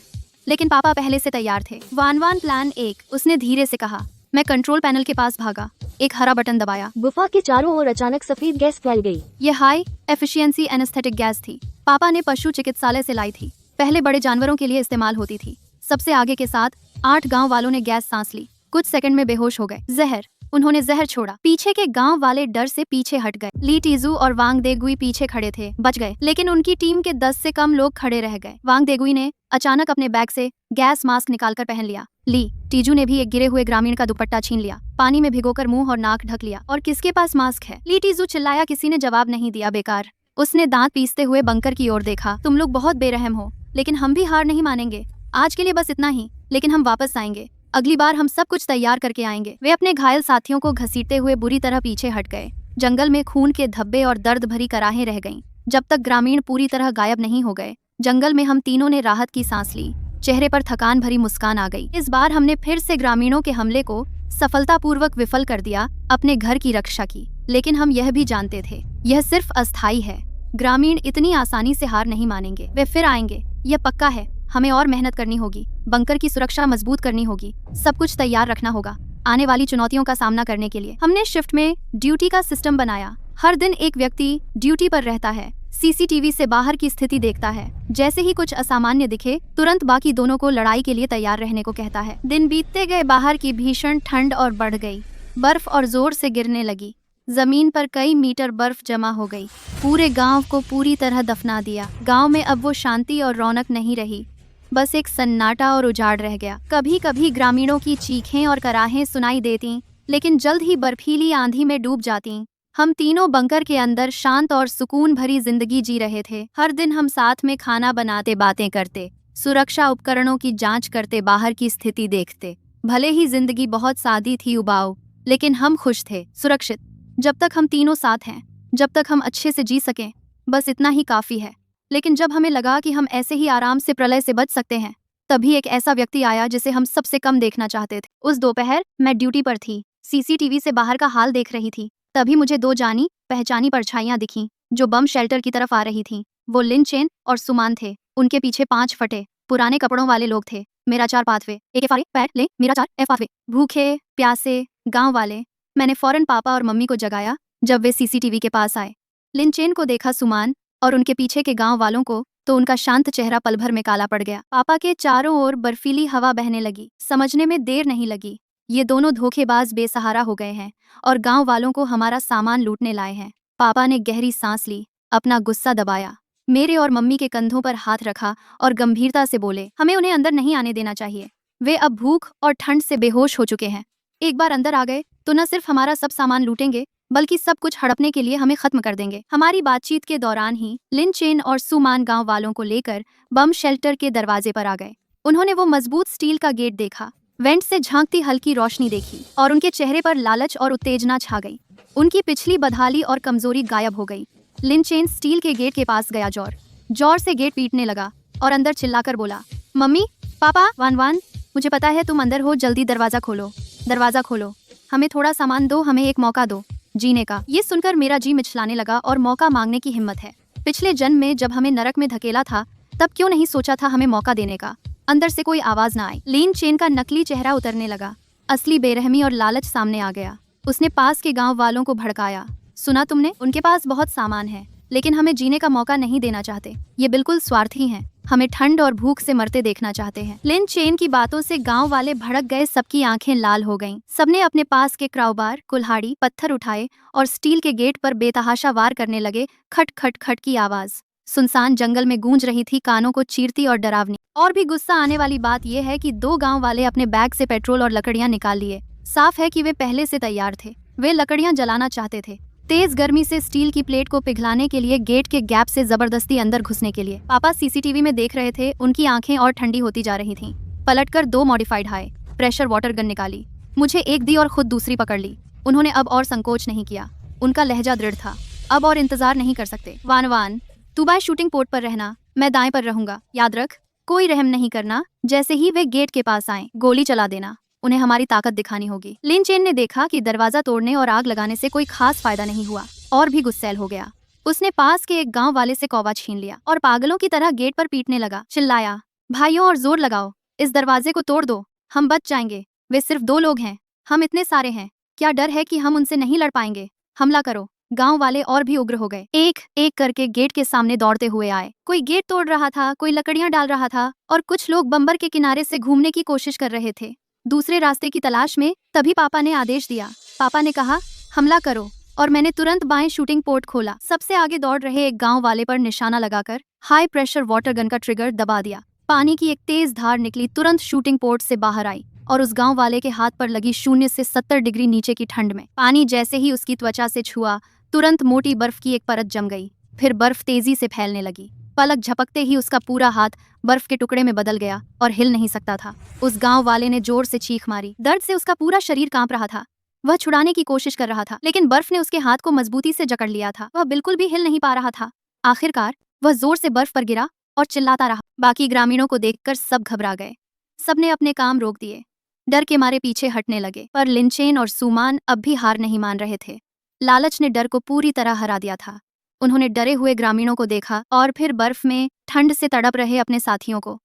लेकिन पापा पहले से तैयार थे। वान प्लान 1, उसने धीरे से कहा। मैं कंट्रोल पैनल के पास भागा, एक हरा बटन दबाया। गुफा के चारों ओर अचानक सफेद गैस फैल गई। यह हाई एफिशिएंसी एनेस्थेटिक गैस थी। पापा ने पशु चिकित्सालय से लाई थी। पहले बड़े जानवरों के लिए इस्तेमाल होती थी। सबसे आगे के साथ 8 गांव वालों ने गैस सांस ली। कुछ सेकंड में बेहोश हो गए। जहर, उन्होंने जहर छोड़ा। पीछे के गांव वाले डर से पीछे हट गए। ली टीजू और वांग देगुई पीछे खड़े थे, बच गए, लेकिन उनकी टीम के 10 से कम लोग खड़े रह गए। वांग देगुई ने अचानक अपने बैग से गैस मास्क निकालकर पहन लिया। ली टीजू ने भी एक गिरे हुए ग्रामीण का दुपट्टा छीन लिया, पानी में भिगोकर मुंह और नाक ढक लिया। और किसके पास मास्क है? ली टीजू चिल्लाया। किसी ने जवाब नहीं दिया। बेकार। उसने दांत पीसते हुए बंकर की ओर देखा। तुम लोग बहुत बेरहम हो, लेकिन हम भी हार नहीं मानेंगे। आज के लिए बस इतना ही, लेकिन हम वापस आएंगे। अगली बार हम सब कुछ तैयार करके आएंगे। वे अपने घायल साथियों को घसीटते हुए बुरी तरह पीछे हट गए। जंगल में खून के धब्बे और दर्द भरी कराहें रह गईं। जब तक ग्रामीण पूरी तरह गायब नहीं हो गए, जंगल में हम तीनों ने राहत की सांस ली। चेहरे पर थकान भरी मुस्कान आ गई। इस बार हमने फिर से ग्रामीणों के हमले को सफलतापूर्वक विफल कर दिया, अपने घर की रक्षा की। लेकिन हम यह भी जानते थे, यह सिर्फ अस्थायी है। ग्रामीण इतनी आसानी से हार नहीं मानेंगे। वे फिर आएंगे, यह पक्का है। हमें और मेहनत करनी होगी, बंकर की सुरक्षा मजबूत करनी होगी, सब कुछ तैयार रखना होगा आने वाली चुनौतियों का सामना करने के लिए। हमने शिफ्ट में ड्यूटी का सिस्टम बनाया। हर दिन एक व्यक्ति ड्यूटी पर रहता है, सीसीटीवी से बाहर की स्थिति देखता है। जैसे ही कुछ असामान्य दिखे, तुरंत बाकी दोनों को लड़ाई के लिए तैयार रहने को कहता है। दिन बीतते गए। बाहर की भीषण ठंड और बढ़ गई। बर्फ और जोर से गिरने लगी। जमीन पर कई मीटर बर्फ जमा हो गई। पूरे गांव को पूरी तरह दफना दिया। गांव में अब वो शांति और रौनक नहीं रही, बस एक सन्नाटा और उजाड़ रह गया। कभी कभी ग्रामीणों की चीखें और कराहें सुनाई देती, लेकिन जल्द ही बर्फीली आंधी में डूब जाती। हम तीनों बंकर के अंदर शांत और सुकून भरी जिंदगी जी रहे थे। हर दिन हम साथ में खाना बनाते, बातें करते, सुरक्षा उपकरणों की जांच करते, बाहर की स्थिति देखते। भले ही जिंदगी बहुत सादी थी, उबाऊ, लेकिन हम खुश थे, सुरक्षित। जब तक हम तीनों साथ हैं, जब तक हम अच्छे से जी सकें, बस इतना ही काफी है। लेकिन जब हमें लगा कि हम ऐसे ही आराम से प्रलय से बच सकते हैं, तभी एक ऐसा व्यक्ति आया जिसे हम सबसे कम देखना चाहते थे। उस दोपहर मैं ड्यूटी पर थी, सीसीटीवी से बाहर का हाल देख रही थी। तभी मुझे दो जानी पहचानी परछाइयां दिखीं जो बम शेल्टर की तरफ आ रही थीं। वो लिन चेन और सुमान थे। उनके पीछे 5 फटे पुराने कपड़ों वाले लोग थे। मेरा 4 पाथवे, एक एफ पैर ले, मेरा 4 एफ पाथवे। भूखे प्यासे गांव वाले। मैंने फौरन पापा और मम्मी को जगाया जब वे सीसीटीवी के पास आए। लिन चेन को देखा, सुमान और उनके पीछे के गांव वालों को, तो उनका शांत चेहरा पल भर में काला पड़ गया। पापा के चारों ओर बर्फीली हवा बहने लगी। समझने में देर नहीं लगी, ये दोनों धोखेबाज बेसहारा हो गए हैं और गांव वालों को हमारा सामान लूटने लाए हैं। पापा ने गहरी सांस ली, अपना गुस्सा दबाया, मेरे और मम्मी के कंधों पर हाथ रखा और गंभीरता से बोले, हमें उन्हें अंदर नहीं आने देना चाहिए। वे अब भूख और ठंड से बेहोश हो चुके हैं। एक बार अंदर आ गए तो न सिर्फ हमारा सब सामान लूटेंगे, बल्कि सब कुछ हड़पने के लिए हमें खत्म कर देंगे। हमारी बातचीत के दौरान ही लिन चेन और सुमान गांव वालों को लेकर बम शेल्टर के दरवाजे पर आ गए। उन्होंने वो मजबूत स्टील का गेट देखा, वेंट से झांकती हल्की रोशनी देखी और उनके चेहरे पर लालच और उत्तेजना छा गई। उनकी पिछली बदहाली और कमजोरी गायब हो गई। लिन चेन स्टील के गेट के पास गया, जोर से गेट पीटने लगा और अंदर चिल्लाकर बोला, मम्मी, पापा, वान, मुझे पता है तुम अंदर हो, जल्दी दरवाजा खोलो, दरवाजा खोलो, हमें थोड़ा सामान दो, हमें एक मौका दो जीने का। ये सुनकर मेरा जी मिचलाने लगा और मौका मांगने की हिम्मत है। पिछले जन्म में जब हमें नरक में धकेला था, तब क्यों नहीं सोचा था हमें मौका देने का। अंदर से कोई आवाज ना आई। लिन चेन का नकली चेहरा उतरने लगा, असली बेरहमी और लालच सामने आ गया। उसने पास के गांव वालों को भड़काया, सुना तुमने, उनके पास बहुत सामान है, लेकिन हमें जीने का मौका नहीं देना चाहते। ये बिल्कुल स्वार्थी हैं, हमें ठंड और भूख से मरते देखना चाहते हैं। लिन चेन की बातों से गांव वाले भड़क गए, सबकी आंखें लाल हो गईं। सबने अपने पास के क्राउबार, कुल्हाड़ी, पत्थर उठाए और स्टील के गेट पर बेतहाशा वार करने लगे। खट खट खट की आवाज सुनसान जंगल में गूंज रही थी, कानों को चीरती और डरावनी। और भी गुस्सा आने वाली बात यह है कि 2 गांव वाले अपने बैग से पेट्रोल और लकड़ियां निकाल लिए। साफ है कि वे पहले से तैयार थे। वे लकड़ियां जलाना चाहते थे, तेज गर्मी से स्टील की प्लेट को पिघलाने के लिए, गेट के गैप से जबरदस्ती अंदर घुसने के लिए। पापा सीसीटीवी में देख रहे थे, उनकी आंखें और ठंडी होती जा रही थीं। पलटकर 2 modified high pressure water gun निकाली, मुझे एक दी और खुद दूसरी पकड़ ली। उन्होंने अब और संकोच नहीं किया, उनका लहजा दृढ़ था। अब और इंतजार नहीं कर सकते। वान, तू बाएं शूटिंग पोर्ट पर रहना, मैं दाएं पर रहूंगा, याद रख, कोई रहम नहीं करना। जैसे ही वे गेट के पास आए, गोली चला देना, उन्हें हमारी ताकत दिखानी होगी। लिन चेन ने देखा कि दरवाजा तोड़ने और आग लगाने से कोई खास फायदा नहीं हुआ, और भी गुस्सैल हो गया। उसने पास के एक गांव वाले से कौवा छीन लिया और पागलों की तरह गेट पर पीटने लगा। चिल्लाया, भाइयों और जोर लगाओ, इस दरवाजे को तोड़ दो, हम बच जाएंगे। वे सिर्फ 2 लोग हैं, हम इतने सारे हैं, क्या डर है कि हम उनसे नहीं लड़ पाएंगे। हमला करो। गांव वाले और भी उग्र हो गए, एक एक करके गेट के सामने दौड़ते हुए आए। कोई गेट तोड़ रहा था, कोई लकड़ियां डाल रहा था और कुछ लोग बंबर के किनारे से घूमने की कोशिश कर रहे थे, दूसरे रास्ते की तलाश में। तभी पापा ने आदेश दिया। पापा ने कहा, हमला करो, और मैंने तुरंत बाएं शूटिंग पोर्ट खोला। सबसे आगे दौड़ रहे एक गांव वाले पर निशाना लगाकर हाई प्रेशर वाटर गन का ट्रिगर दबा दिया। पानी की एक तेज धार निकली, तुरंत शूटिंग पोर्ट से बाहर आई और उस गांव वाले के हाथ पर लगी 0 से 70 डिग्री नीचे की ठंड में। पानी जैसे ही उसकी त्वचा से छुआ, तुरंत मोटी बर्फ की एक परत जम गई। फिर बर्फ तेजी से फैलने लगी। पलक झपकते ही उसका पूरा हाथ बर्फ के टुकड़े में बदल गया और हिल नहीं सकता था। उस गांव वाले ने जोर से चीख मारी, दर्द से उसका पूरा शरीर कांप रहा था। वह छुड़ाने की कोशिश कर रहा था, लेकिन बर्फ ने उसके हाथ को मजबूती से जकड़ लिया था। वह बिल्कुल भी हिल नहीं पा रहा था। आखिरकार वह जोर से बर्फ पर गिरा और चिल्लाता रहा। बाकी ग्रामीणों को देखकर सब घबरा गए। सबने अपने काम रोक दिए, डर के मारे पीछे हटने लगे। पर लिन चेन और सुमान अब भी हार नहीं मान रहे थे। लालच ने डर को पूरी तरह हरा दिया था। उन्होंने डरे हुए ग्रामीणों को देखा और फिर बर्फ में ठंड से तड़प रहे अपने साथियों को।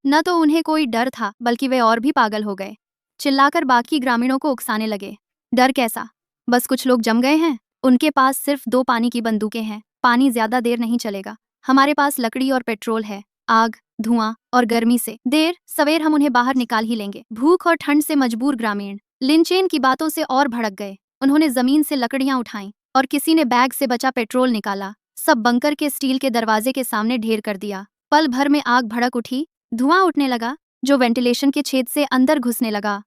न तो उन्हें कोई डर था, बल्कि वे और भी पागल हो गए। चिल्लाकर बाकी ग्रामीणों को उकसाने लगे, डर कैसा, बस कुछ लोग जम गए हैं, उनके पास सिर्फ 2 पानी की बंदूकें हैं, पानी ज्यादा देर नहीं चलेगा। हमारे पास लकड़ी और पेट्रोल है, आग, धुआं और गर्मी से देर सवेर हम उन्हें बाहर निकाल ही लेंगे। भूख और ठंड से मजबूर ग्रामीण लिन चेन की बातों से और भड़क गए। उन्होंने जमीन से लकड़ियां उठाईं और किसी ने बैग से बचा पेट्रोल निकाला। सब बंकर के स्टील के दरवाजे के सामने ढेर कर दिया। पल भर में आग भड़क उठी, धुआं उठने लगा जो वेंटिलेशन के छेद से अंदर घुसने लगा।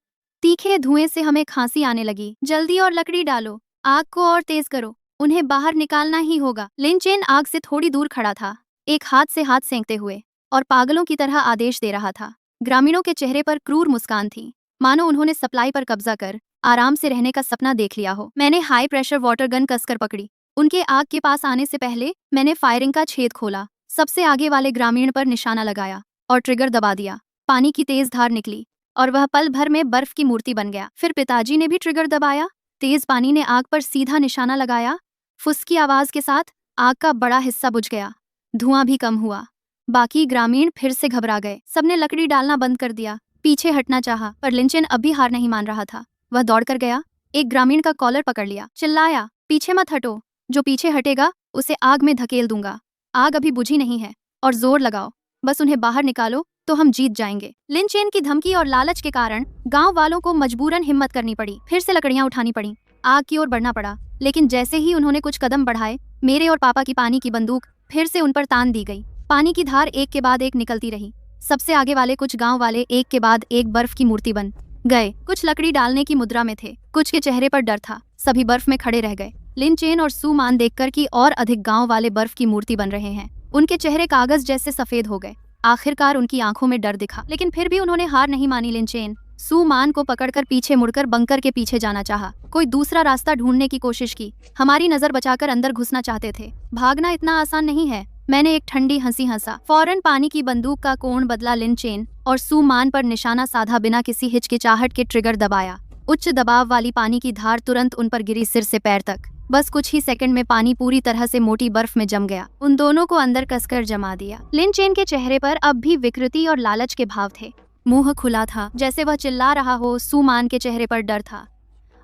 तीखे धुएं से हमें खांसी आने लगी। जल्दी और लकड़ी डालो, आग को और तेज करो, उन्हें बाहर निकालना ही होगा। लिन चेन आग से थोड़ी दूर खड़ा था, एक हाथ से हाथ सेंकते हुए और पागलों की तरह आदेश दे रहा था। ग्रामीणों के चेहरे पर क्रूर मुस्कान थी, मानो उन्होंने सप्लाई पर कब्जा कर आराम से रहने का सपना देख लिया हो। मैंने हाई प्रेशर वाटर गन कसकर पकड़ी। उनके आग के पास आने से पहले मैंने फायरिंग का छेद खोला, सबसे आगे वाले ग्रामीण पर निशाना लगाया और ट्रिगर दबा दिया। पानी की तेज धार निकली और वह पल भर में बर्फ की मूर्ति बन गया। फिर पिताजी ने भी ट्रिगर दबाया, तेज पानी ने आग पर सीधा निशाना लगाया। फुस की आवाज के साथ आग का बड़ा हिस्सा बुझ गया, धुआं भी कम हुआ। बाकी ग्रामीण फिर से घबरा गए, सबने लकड़ी डालना बंद कर दिया। पीछे हटना चाहा, पर लिंचेन अब भी हार नहीं मान रहा था। वह दौड़कर गया, एक ग्रामीण का कॉलर पकड़ लिया, चिल्लाया, पीछे मत हटो, जो पीछे हटेगा उसे आग में धकेल दूंगा। आग अभी बुझी नहीं है और जोर लगाओ, बस उन्हें बाहर निकालो तो हम जीत जाएंगे। लिन चेन की धमकी और लालच के कारण गांव वालों को मजबूरन हिम्मत करनी पड़ी, फिर से लकड़ियां उठानी पड़ी, आग की ओर बढ़ना पड़ा। लेकिन जैसे ही उन्होंने कुछ कदम बढ़ाए, मेरे और पापा की पानी की बंदूक फिर से उन पर तान दी गई। पानी की धार एक के बाद एक निकलती रही। सबसे आगे वाले कुछ गांव वाले एक के बाद एक बर्फ की मूर्ति बन गए। कुछ लकड़ी डालने की मुद्रा में थे, कुछ के चेहरे पर डर था। सभी बर्फ में खड़े रह गए। लिन चेन और सू मान देखकर कि और अधिक गांव वाले बर्फ की मूर्ति बन रहे हैं, उनके चेहरे कागज जैसे सफेद हो गए। आखिरकार उनकी आंखों में डर दिखा, लेकिन फिर भी उन्होंने हार नहीं मानी। लिन चेन सू मान को पकड़कर पीछे मुड़कर बंकर के पीछे जाना चाहा, कोई दूसरा रास्ता ढूंढने की कोशिश की। हमारी नजर बचाकर अंदर घुसना चाहते थे। भागना इतना आसान नहीं है। मैंने एक ठंडी हंसी हंसा, फौरन पानी की बंदूक का कोण बदला, लिन चेन और सू मान पर निशाना साधा, बिना किसी हिचकिचाहट के ट्रिगर दबाया। उच्च दबाव वाली पानी की धार तुरंत उन पर गिरी, सिर से पैर तक। बस कुछ ही सेकंड में पानी पूरी तरह से मोटी बर्फ में जम गया, उन दोनों को अंदर कसकर जमा दिया। लिन चेन के चेहरे पर अब भी विकृति और लालच के भाव थे, मुंह खुला था जैसे वह चिल्ला रहा हो। सू मान के चेहरे पर डर था,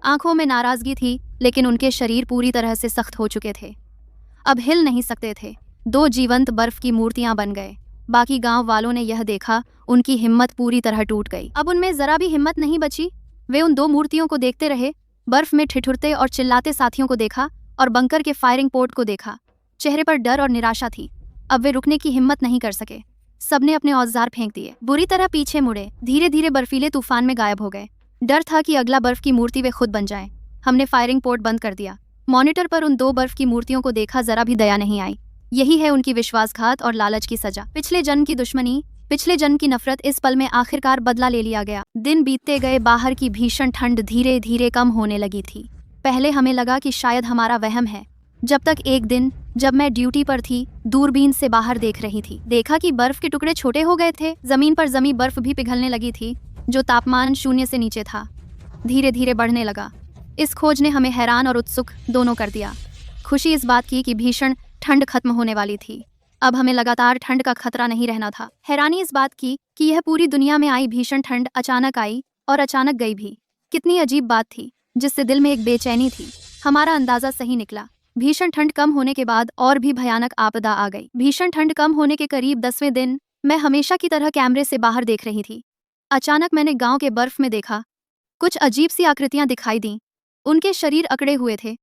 आंखों में नाराजगी थी, लेकिन उनके शरीर पूरी तरह से सख्त हो चुके थे, अब हिल नहीं सकते थे। दो जीवंत बर्फ की मूर्तियां बन गए। बाकी गांव वालों ने यह देखा, उनकी हिम्मत पूरी तरह टूट गई। अब उनमें जरा भी हिम्मत नहीं बची। वे उन दो मूर्तियों को देखते रहे, बर्फ में ठिठुरते और चिल्लाते साथियों को देखा और बंकर के फायरिंग पोर्ट को देखा। चेहरे पर डर और निराशा थी। अब वे रुकने की हिम्मत नहीं कर सके। सबने अपने औजार फेंक दिए, बुरी तरह पीछे मुड़े, धीरे धीरे बर्फीले तूफान में गायब हो गए। डर था कि अगला बर्फ की मूर्ति वे खुद बन जाएं। हमने फायरिंग पोर्ट बंद कर दिया। मॉनिटर पर उन दो बर्फ की मूर्तियों को देखा, जरा भी दया नहीं आई। यही है उनकी विश्वासघात और लालच की सजा। पिछले जन्म की दुश्मनी, पिछले जन्म की नफरत इस पल में आखिरकार बदला ले लिया गया। दिन बीतते गए, बाहर की भीषण ठंड धीरे धीरे कम होने लगी थी। पहले हमें लगा कि शायद हमारा वहम है, जब तक एक दिन जब मैं ड्यूटी पर थी, दूरबीन से बाहर देख रही थी, देखा कि बर्फ के टुकड़े छोटे हो गए थे। जमीन पर जमी बर्फ भी पिघलने लगी थी, जो तापमान 0 से नीचे था, धीरे धीरे बढ़ने लगा। इस खोज ने हमें हैरान और उत्सुक दोनों कर दिया। खुशी इस बात की कि भीषण ठंड खत्म होने वाली थी, अब हमें लगातार ठंड का खतरा नहीं रहना था। हैरानी इस बात की कि यह पूरी दुनिया में आई भीषण ठंड अचानक आई और अचानक गई भी। कितनी अजीब बात थी, जिससे दिल में एक बेचैनी थी। हमारा अंदाजा सही निकला। भीषण ठंड कम होने के बाद और भी भयानक आपदा आ गई। भीषण ठंड कम होने के करीब 10वें दिन मैं हमेशा की तरह कैमरे से बाहर देख रही थी। अचानक मैंने गांव के बर्फ में देखा, कुछ अजीब सी आकृतियां दिखाई दीं। उनके शरीर अकड़े हुए थे,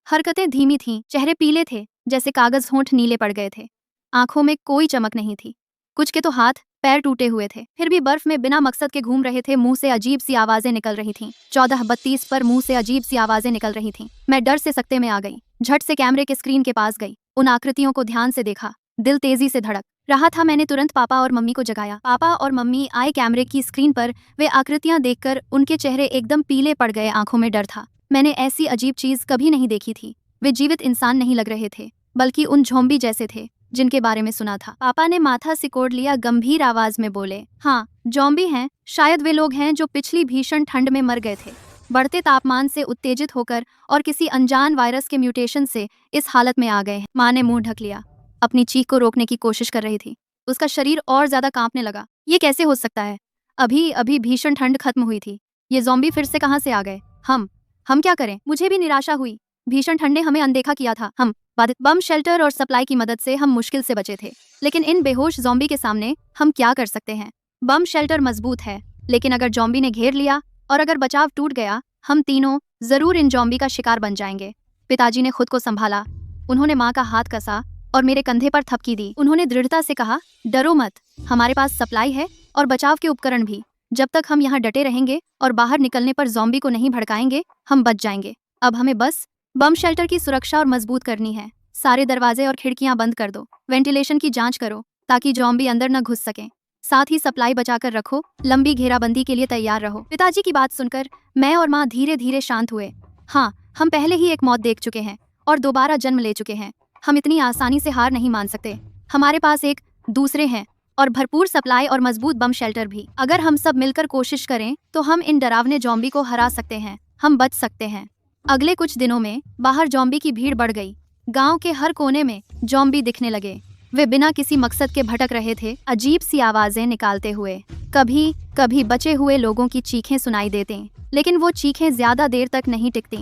हरकतें धीमी थीं, चेहरे पीले थे जैसे कागज, होंठ नीले पड़ गए थे, आंखों में कोई चमक नहीं थी। कुछ के तो हाथ पैर टूटे हुए थे, फिर भी बर्फ में बिना मकसद के घूम रहे थे। मुंह से अजीब सी आवाजें निकल रही थीं। 14:32 पर मुंह से अजीब सी आवाजें निकल रही थीं। मैं डर से सकते में आ गई, झट से कैमरे के स्क्रीन के पास गई, उन आकृतियों को ध्यान से देखा। दिल तेजी से धड़क रहा था। मैंने तुरंत पापा और मम्मी को जगाया। पापा और मम्मी आए कैमरे की स्क्रीन पर। वे आकृतियां देखकर उनके चेहरे एकदम पीले पड़ गए, आंखों में डर था। मैंने ऐसी अजीब चीज कभी नहीं देखी थी। वे जीवित इंसान नहीं लग रहे थे, बल्कि उन ज़ॉम्बी जैसे थे जिनके बारे में सुना था। पापा ने माथा सिकोड़ लिया, गंभीर आवाज में बोले, हाँ, ज़ॉम्बी हैं। शायद वे लोग हैं जो पिछली भीषण ठंड में मर गए थे, बढ़ते तापमान से उत्तेजित होकर और किसी अनजान वायरस के म्यूटेशन से इस हालत में आ गए हैं। माँ ने मुंह ढक लिया, अपनी चीख को रोकने की कोशिश कर रही थी। उसका शरीर और ज्यादा कांपने लगा। ये कैसे हो सकता है? अभी अभी भीषण ठंड खत्म हुई थी, ये ज़ॉम्बी फिर से कहाँ से आ गए? हम क्या करें? मुझे भी निराशा हुई। भीषण ठंड ने हमें अनदेखा किया था। हम बाधित बम शेल्टर और सप्लाई की मदद से हम मुश्किल से बचे थे, लेकिन इन बेहोश ज़ॉम्बी के सामने हम क्या कर सकते हैं? बम शेल्टर मजबूत है, लेकिन अगर ज़ॉम्बी ने घेर लिया और अगर बचाव टूट गया, हम तीनों जरूर इन ज़ॉम्बी का शिकार बन जाएंगे। पिताजी ने खुद को संभाला। उन्होंने माँ का हाथ कसा और मेरे कंधे पर थपकी दी। उन्होंने दृढ़ता से कहा, डरो मत, हमारे पास सप्लाई है और बचाव के उपकरण भी। जब तक हम यहाँ डटे रहेंगे और बाहर निकलने पर ज़ॉम्बी को नहीं भड़काएंगे, हम बच जाएंगे। अब हमें बस बम शेल्टर की सुरक्षा और मजबूत करनी है। सारे दरवाजे और खिड़कियां बंद कर दो। वेंटिलेशन की जांच करो ताकि ज़ॉम्बी अंदर न घुस सकें। साथ ही सप्लाई बचाकर रखो। लंबी घेराबंदी के लिए तैयार रहो। पिताजी की बात सुनकर मैं और माँ धीरे धीरे शांत हुए। हाँ, हम पहले ही एक मौत देख चुके हैं और दोबारा जन्म ले चुके हैं। हम इतनी आसानी से हार नहीं मान सकते। हमारे पास एक दूसरे हैं और भरपूर सप्लाई और मजबूत बम शेल्टर भी। अगर हम सब मिलकर कोशिश करें तो हम इन डरावने ज़ॉम्बी को हरा सकते हैं। हम बच सकते हैं। अगले कुछ दिनों में बाहर ज़ॉम्बी की भीड़ बढ़ गई। गांव के हर कोने में ज़ॉम्बी दिखने लगे। वे बिना किसी मकसद के भटक रहे थे, अजीब सी आवाजें निकालते हुए। कभी कभी बचे हुए लोगों की चीखें सुनाई देती, लेकिन वो चीखें ज्यादा देर तक नहीं टिकती।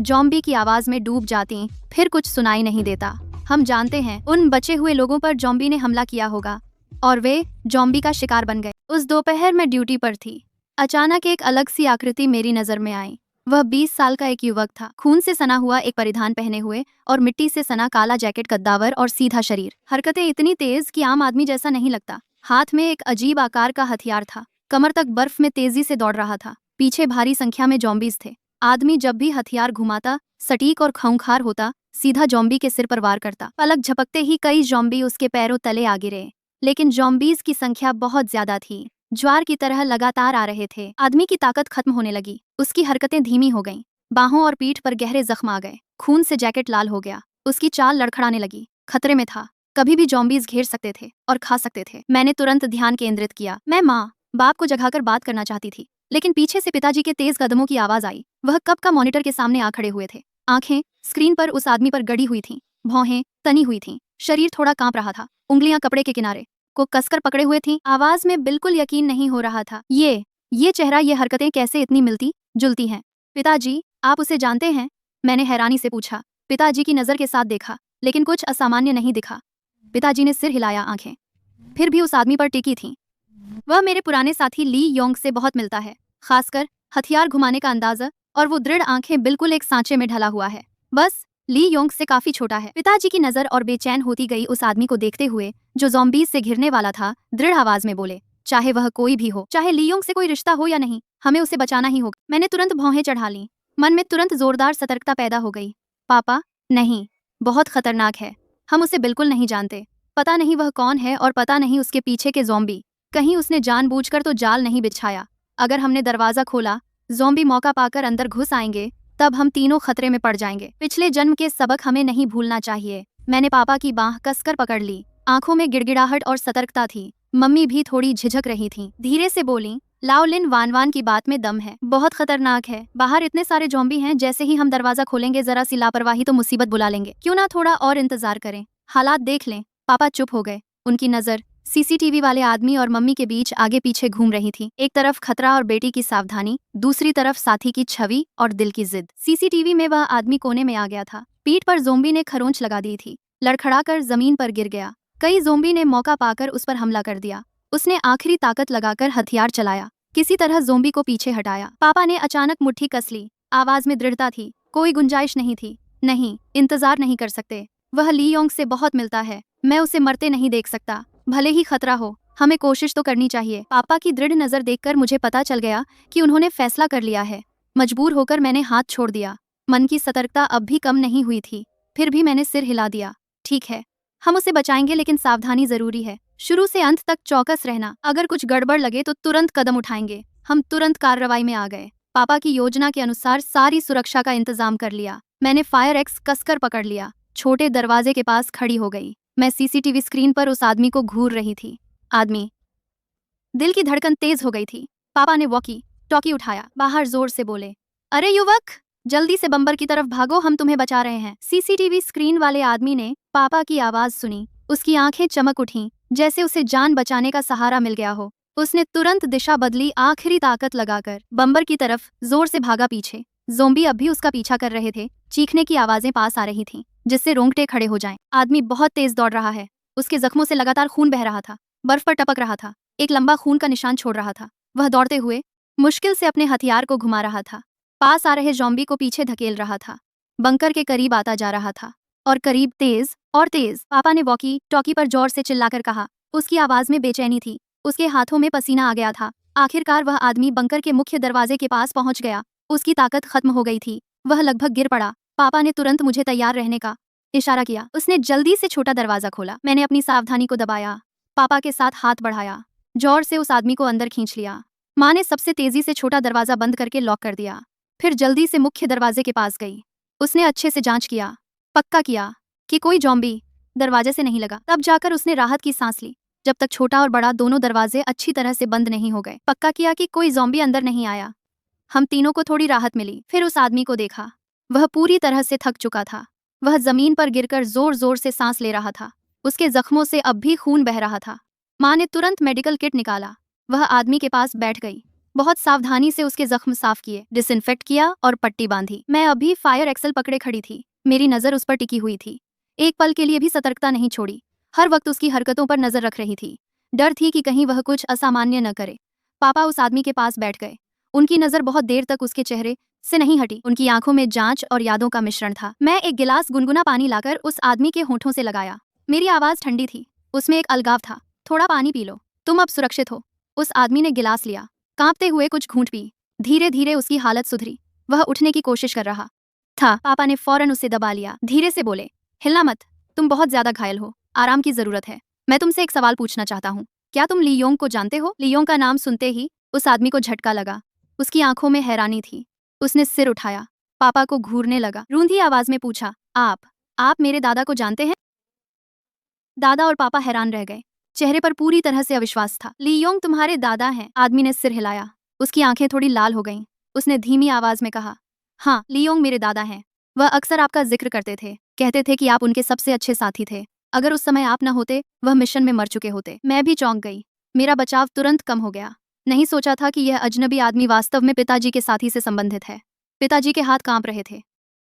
ज़ॉम्बी की आवाज में डूब जाती, फिर कुछ सुनाई नहीं देता। हम जानते हैं उन बचे हुए लोगों पर ज़ॉम्बी ने हमला किया होगा और वे ज़ॉम्बी का शिकार बन गए। उस दोपहर में ड्यूटी पर थी। अचानक एक अलग सी आकृति मेरी नजर में आई। वह 20 साल का एक युवक था, खून से सना हुआ एक परिधान पहने हुए और मिट्टी से सना काला जैकेट, कद्दावर और सीधा शरीर। हरकतें इतनी तेज कि आम आदमी जैसा नहीं लगता। हाथ में एक अजीब आकार का हथियार था। कमर तक बर्फ में तेजी से दौड़ रहा था। पीछे भारी संख्या में ज़ॉम्बीज थे। आदमी जब भी हथियार घुमाता, सटीक और खूंखार होता, सीधा ज़ॉम्बी के सिर पर वार करता। पलक झपकते ही कई ज़ॉम्बी उसके पैरों तले आ गिरे। लेकिन ज़ॉम्बीज की संख्या बहुत ज्यादा थी। ज्वार की तरह लगातार आ रहे थे। आदमी की ताकत खत्म होने लगी। उसकी हरकतें धीमी हो गईं। बाहों और पीठ पर गहरे जख्म आ गए। खून से जैकेट लाल हो गया। उसकी चाल लड़खड़ाने लगी। खतरे में था। कभी भी ज़ॉम्बीज घेर सकते थे और खा सकते थे। मैंने तुरंत ध्यान केंद्रित किया। मैं माँ बाप को जगाकर बात करना चाहती थी, लेकिन पीछे से पिताजी के तेज कदमों की आवाज आई। वह कब का मॉनिटर के सामने आ खड़े हुए थे। आंखें स्क्रीन पर उस आदमी पर गड़ी हुई थीं। भौहें तनी हुई थीं। शरीर थोड़ा कांप रहा था। उंगलियां कपड़े के किनारे को कसकर पकड़े हुए थीं। आवाज में बिल्कुल यकीन नहीं हो रहा था। ये चेहरा, ये हरकतें कैसे इतनी मिलती जुलती हैं? पिताजी, आप उसे जानते हैं? मैंने हैरानी से पूछा। पिताजी की नजर के साथ देखा, लेकिन कुछ असामान्य नहीं दिखा। पिताजी ने सिर हिलाया। आंखें फिर भी उस आदमी पर टिकी थीं। वह मेरे पुराने साथी ली योंग से बहुत मिलता है, खासकर हथियार घुमाने का अंदाजा, और वो दृढ़ आंखें बिल्कुल एक सांचे में ढला हुआ है। बस ली योंग से काफी छोटा है। पिताजी की नजर और बेचैन होती गई उस आदमी को देखते हुए जो ज़ॉम्बीज से घिरने वाला था। दृढ़ आवाज में बोले, चाहे वह कोई भी हो, चाहे ली योंग से कोई रिश्ता हो या नहीं, हमें उसे बचाना ही होगा। मैंने तुरंत भौहें चढ़ा ली। मन में तुरंत जोरदार सतर्कता पैदा हो गई। पापा, नहीं, बहुत खतरनाक है। हम उसे बिल्कुल नहीं जानते। पता नहीं वह कौन है और पता नहीं उसके पीछे के ज़ॉम्बी। कहीं उसने जानबूझकर तो जाल नहीं बिछाया। अगर हमने दरवाजा खोला, ज़ॉम्बी मौका पाकर अंदर घुस आएंगे, तब हम तीनों खतरे में पड़ जाएंगे। पिछले जन्म के सबक हमें नहीं भूलना चाहिए। मैंने पापा की बांह कसकर पकड़ ली। आंखों में गिड़गिड़ाहट और सतर्कता थी। मम्मी भी थोड़ी झिझक रही थीं। धीरे से बोली, लाओलिन वानवान की बात में दम है। बहुत खतरनाक है। बाहर इतने सारे ज़ॉम्बी हैं, जैसे ही हम दरवाजा खोलेंगे जरा सी लापरवाही तो मुसीबत बुला लेंगे। क्यों ना थोड़ा और इंतजार करें, हालात देख लें। पापा चुप हो गए। उनकी नजर सीसीटीवी वाले आदमी और मम्मी के बीच आगे पीछे घूम रही थी। एक तरफ खतरा और बेटी की सावधानी, दूसरी तरफ साथी की छवि और दिल की जिद। सीसीटीवी में वह आदमी कोने में आ गया था। पीठ पर ज़ॉम्बी ने खरोंच लगा दी थी। लड़खड़ाकर जमीन पर गिर गया। कई ज़ॉम्बी ने मौका पाकर उस पर हमला कर दिया। उसने आखिरी ताकत लगाकर हथियार चलाया। किसी तरह ज़ॉम्बी को पीछे हटाया। पापा ने अचानक मुट्ठी कस ली। आवाज में दृढ़ता थी। कोई गुंजाइश नहीं थी। नहीं, इंतजार नहीं कर सकते। वह ली योंग से बहुत मिलता है। मैं उसे मरते नहीं देख सकता। भले ही खतरा हो, हमें कोशिश तो करनी चाहिए। पापा की दृढ़ नजर देखकर मुझे पता चल गया कि उन्होंने फैसला कर लिया है। मजबूर होकर मैंने हाथ छोड़ दिया। मन की सतर्कता अब भी कम नहीं हुई थी। फिर भी मैंने सिर हिला दिया। ठीक है, हम उसे बचाएंगे, लेकिन सावधानी जरूरी है। शुरू से अंत तक चौकस रहना। अगर कुछ गड़बड़ लगे तो तुरंत कदम उठाएंगे। हम तुरंत कार्रवाई में आ गए। पापा की योजना के अनुसार सारी सुरक्षा का इंतजाम कर लिया। मैंने फायर एक्स कसकर पकड़ लिया। छोटे दरवाजे के पास खड़ी हो गई। मैं सीसीटीवी स्क्रीन पर उस आदमी को घूर रही थी। आदमी, दिल की धड़कन तेज हो गई थी। पापा ने वॉकी टॉकी उठाया। बाहर जोर से बोले, अरे युवक, जल्दी से बम्बर की तरफ भागो, हम तुम्हें बचा रहे हैं। सीसीटीवी स्क्रीन वाले आदमी ने पापा की आवाज सुनी। उसकी आंखें चमक उठीं, जैसे उसे जान बचाने का सहारा मिल गया हो। उसने तुरंत दिशा बदली। आखिरी ताकत लगाकर बम्बर की तरफ जोर से भागा। पीछे ज़ॉम्बी अब भी उसका पीछा कर रहे थे। चीखने की आवाजें पास आ रही थीं, जिससे रोंगटे खड़े हो जाएं। आदमी बहुत तेज दौड़ रहा है। उसके जख्मों से लगातार खून बह रहा था। बर्फ पर टपक रहा था। एक लंबा खून का निशान छोड़ रहा था। वह दौड़ते हुए मुश्किल से अपने हथियार को घुमा रहा था। पास आ रहे ज़ॉम्बी को पीछे धकेल रहा था। बंकर के करीब आता जा रहा था और करीब, तेज और तेज। पापा ने वॉकी टॉकी पर जोर से चिल्लाकर कहा। उसकी आवाज में बेचैनी थी। उसके हाथों में पसीना आ गया था। आखिरकार वह आदमी बंकर के मुख्य दरवाजे के पास पहुंच गया। उसकी ताकत खत्म हो गई थी, वह लगभग गिर पड़ा। पापा ने तुरंत मुझे तैयार रहने का इशारा किया। उसने जल्दी से छोटा दरवाजा खोला। मैंने अपनी सावधानी को दबाया, पापा के साथ हाथ बढ़ाया, जोर से उस आदमी को अंदर खींच लिया। माँ ने सबसे तेजी से छोटा दरवाजा बंद करके लॉक कर दिया, फिर जल्दी से मुख्य दरवाजे के पास गई। उसने अच्छे से जांच किया, पक्का किया कि कोई जॉम्बी दरवाजे से नहीं लगा। तब जाकर उसने राहत की सांस ली, जब तक छोटा और बड़ा दोनों दरवाजे अच्छी तरह से बंद नहीं हो गए। पक्का किया कि कोई जॉम्बी अंदर नहीं आया। हम तीनों को थोड़ी राहत मिली। फिर उस आदमी को देखा, वह पूरी तरह से थक चुका था। वह जमीन पर गिरकर जोर जोर से सांस ले रहा था। उसके जख्मों से अब भी खून बह रहा था। माँ ने तुरंत मेडिकल किट निकाला। वह आदमी के पास बैठ गई, बहुत सावधानी से उसके जख्म साफ किए, डिसइंफेक्ट किया और पट्टी बांधी। मैं अभी फायर एक्सल पकड़े खड़ी थी, मेरी नजर उस पर टिकी हुई थी। एक पल के लिए भी सतर्कता नहीं छोड़ी, हर वक्त उसकी हरकतों पर नजर रख रही थी। डर थी कि कहीं वह कुछ असामान्य न करे। पापा उस आदमी के पास बैठ गए। उनकी नजर बहुत देर तक उसके चेहरे से नहीं हटी। उनकी आंखों में जांच और यादों का मिश्रण था। मैं एक गिलास गुनगुना पानी लाकर उस आदमी के होठों से लगाया। मेरी आवाज ठंडी थी, उसमें एक अलगाव था। थोड़ा पानी पी लो, तुम अब सुरक्षित हो। उस आदमी ने गिलास लिया, कांपते हुए कुछ घूंट पी। धीरे धीरे उसकी हालत सुधरी, वह उठने की कोशिश कर रहा था। पापा ने फौरन उसे दबा लिया, धीरे से बोले, हिलना मत, तुम बहुत ज्यादा घायल हो, आराम की जरूरत है। मैं तुमसे एक सवाल पूछना चाहता हूँ, क्या तुम ली योंग को जानते हो? ली योंग का नाम सुनते ही उस आदमी को झटका लगा। उसकी आंखों में हैरानी थी। उसने सिर उठाया, पापा को घूरने लगा, रूंधी आवाज में पूछा, आप मेरे दादा को जानते हैं? दादा और पापा हैरान रह गए, चेहरे पर पूरी तरह से अविश्वास था। ली योंग तुम्हारे दादा हैं? आदमी ने सिर हिलाया, उसकी आंखें थोड़ी लाल हो गईं। उसने धीमी आवाज में कहा, हाँ, ली योंग मेरे दादा हैं। वह अक्सर आपका जिक्र करते थे, कहते थे कि आप उनके सबसे अच्छे साथी थे। अगर उस समय आप न होते, वह मिशन में मर चुके होते। मैं भी चौंक गई, मेरा बचाव तुरंत कम हो गया। नहीं सोचा था कि यह अजनबी आदमी वास्तव में पिताजी के साथी से संबंधित है। पिताजी के हाथ कांप रहे थे।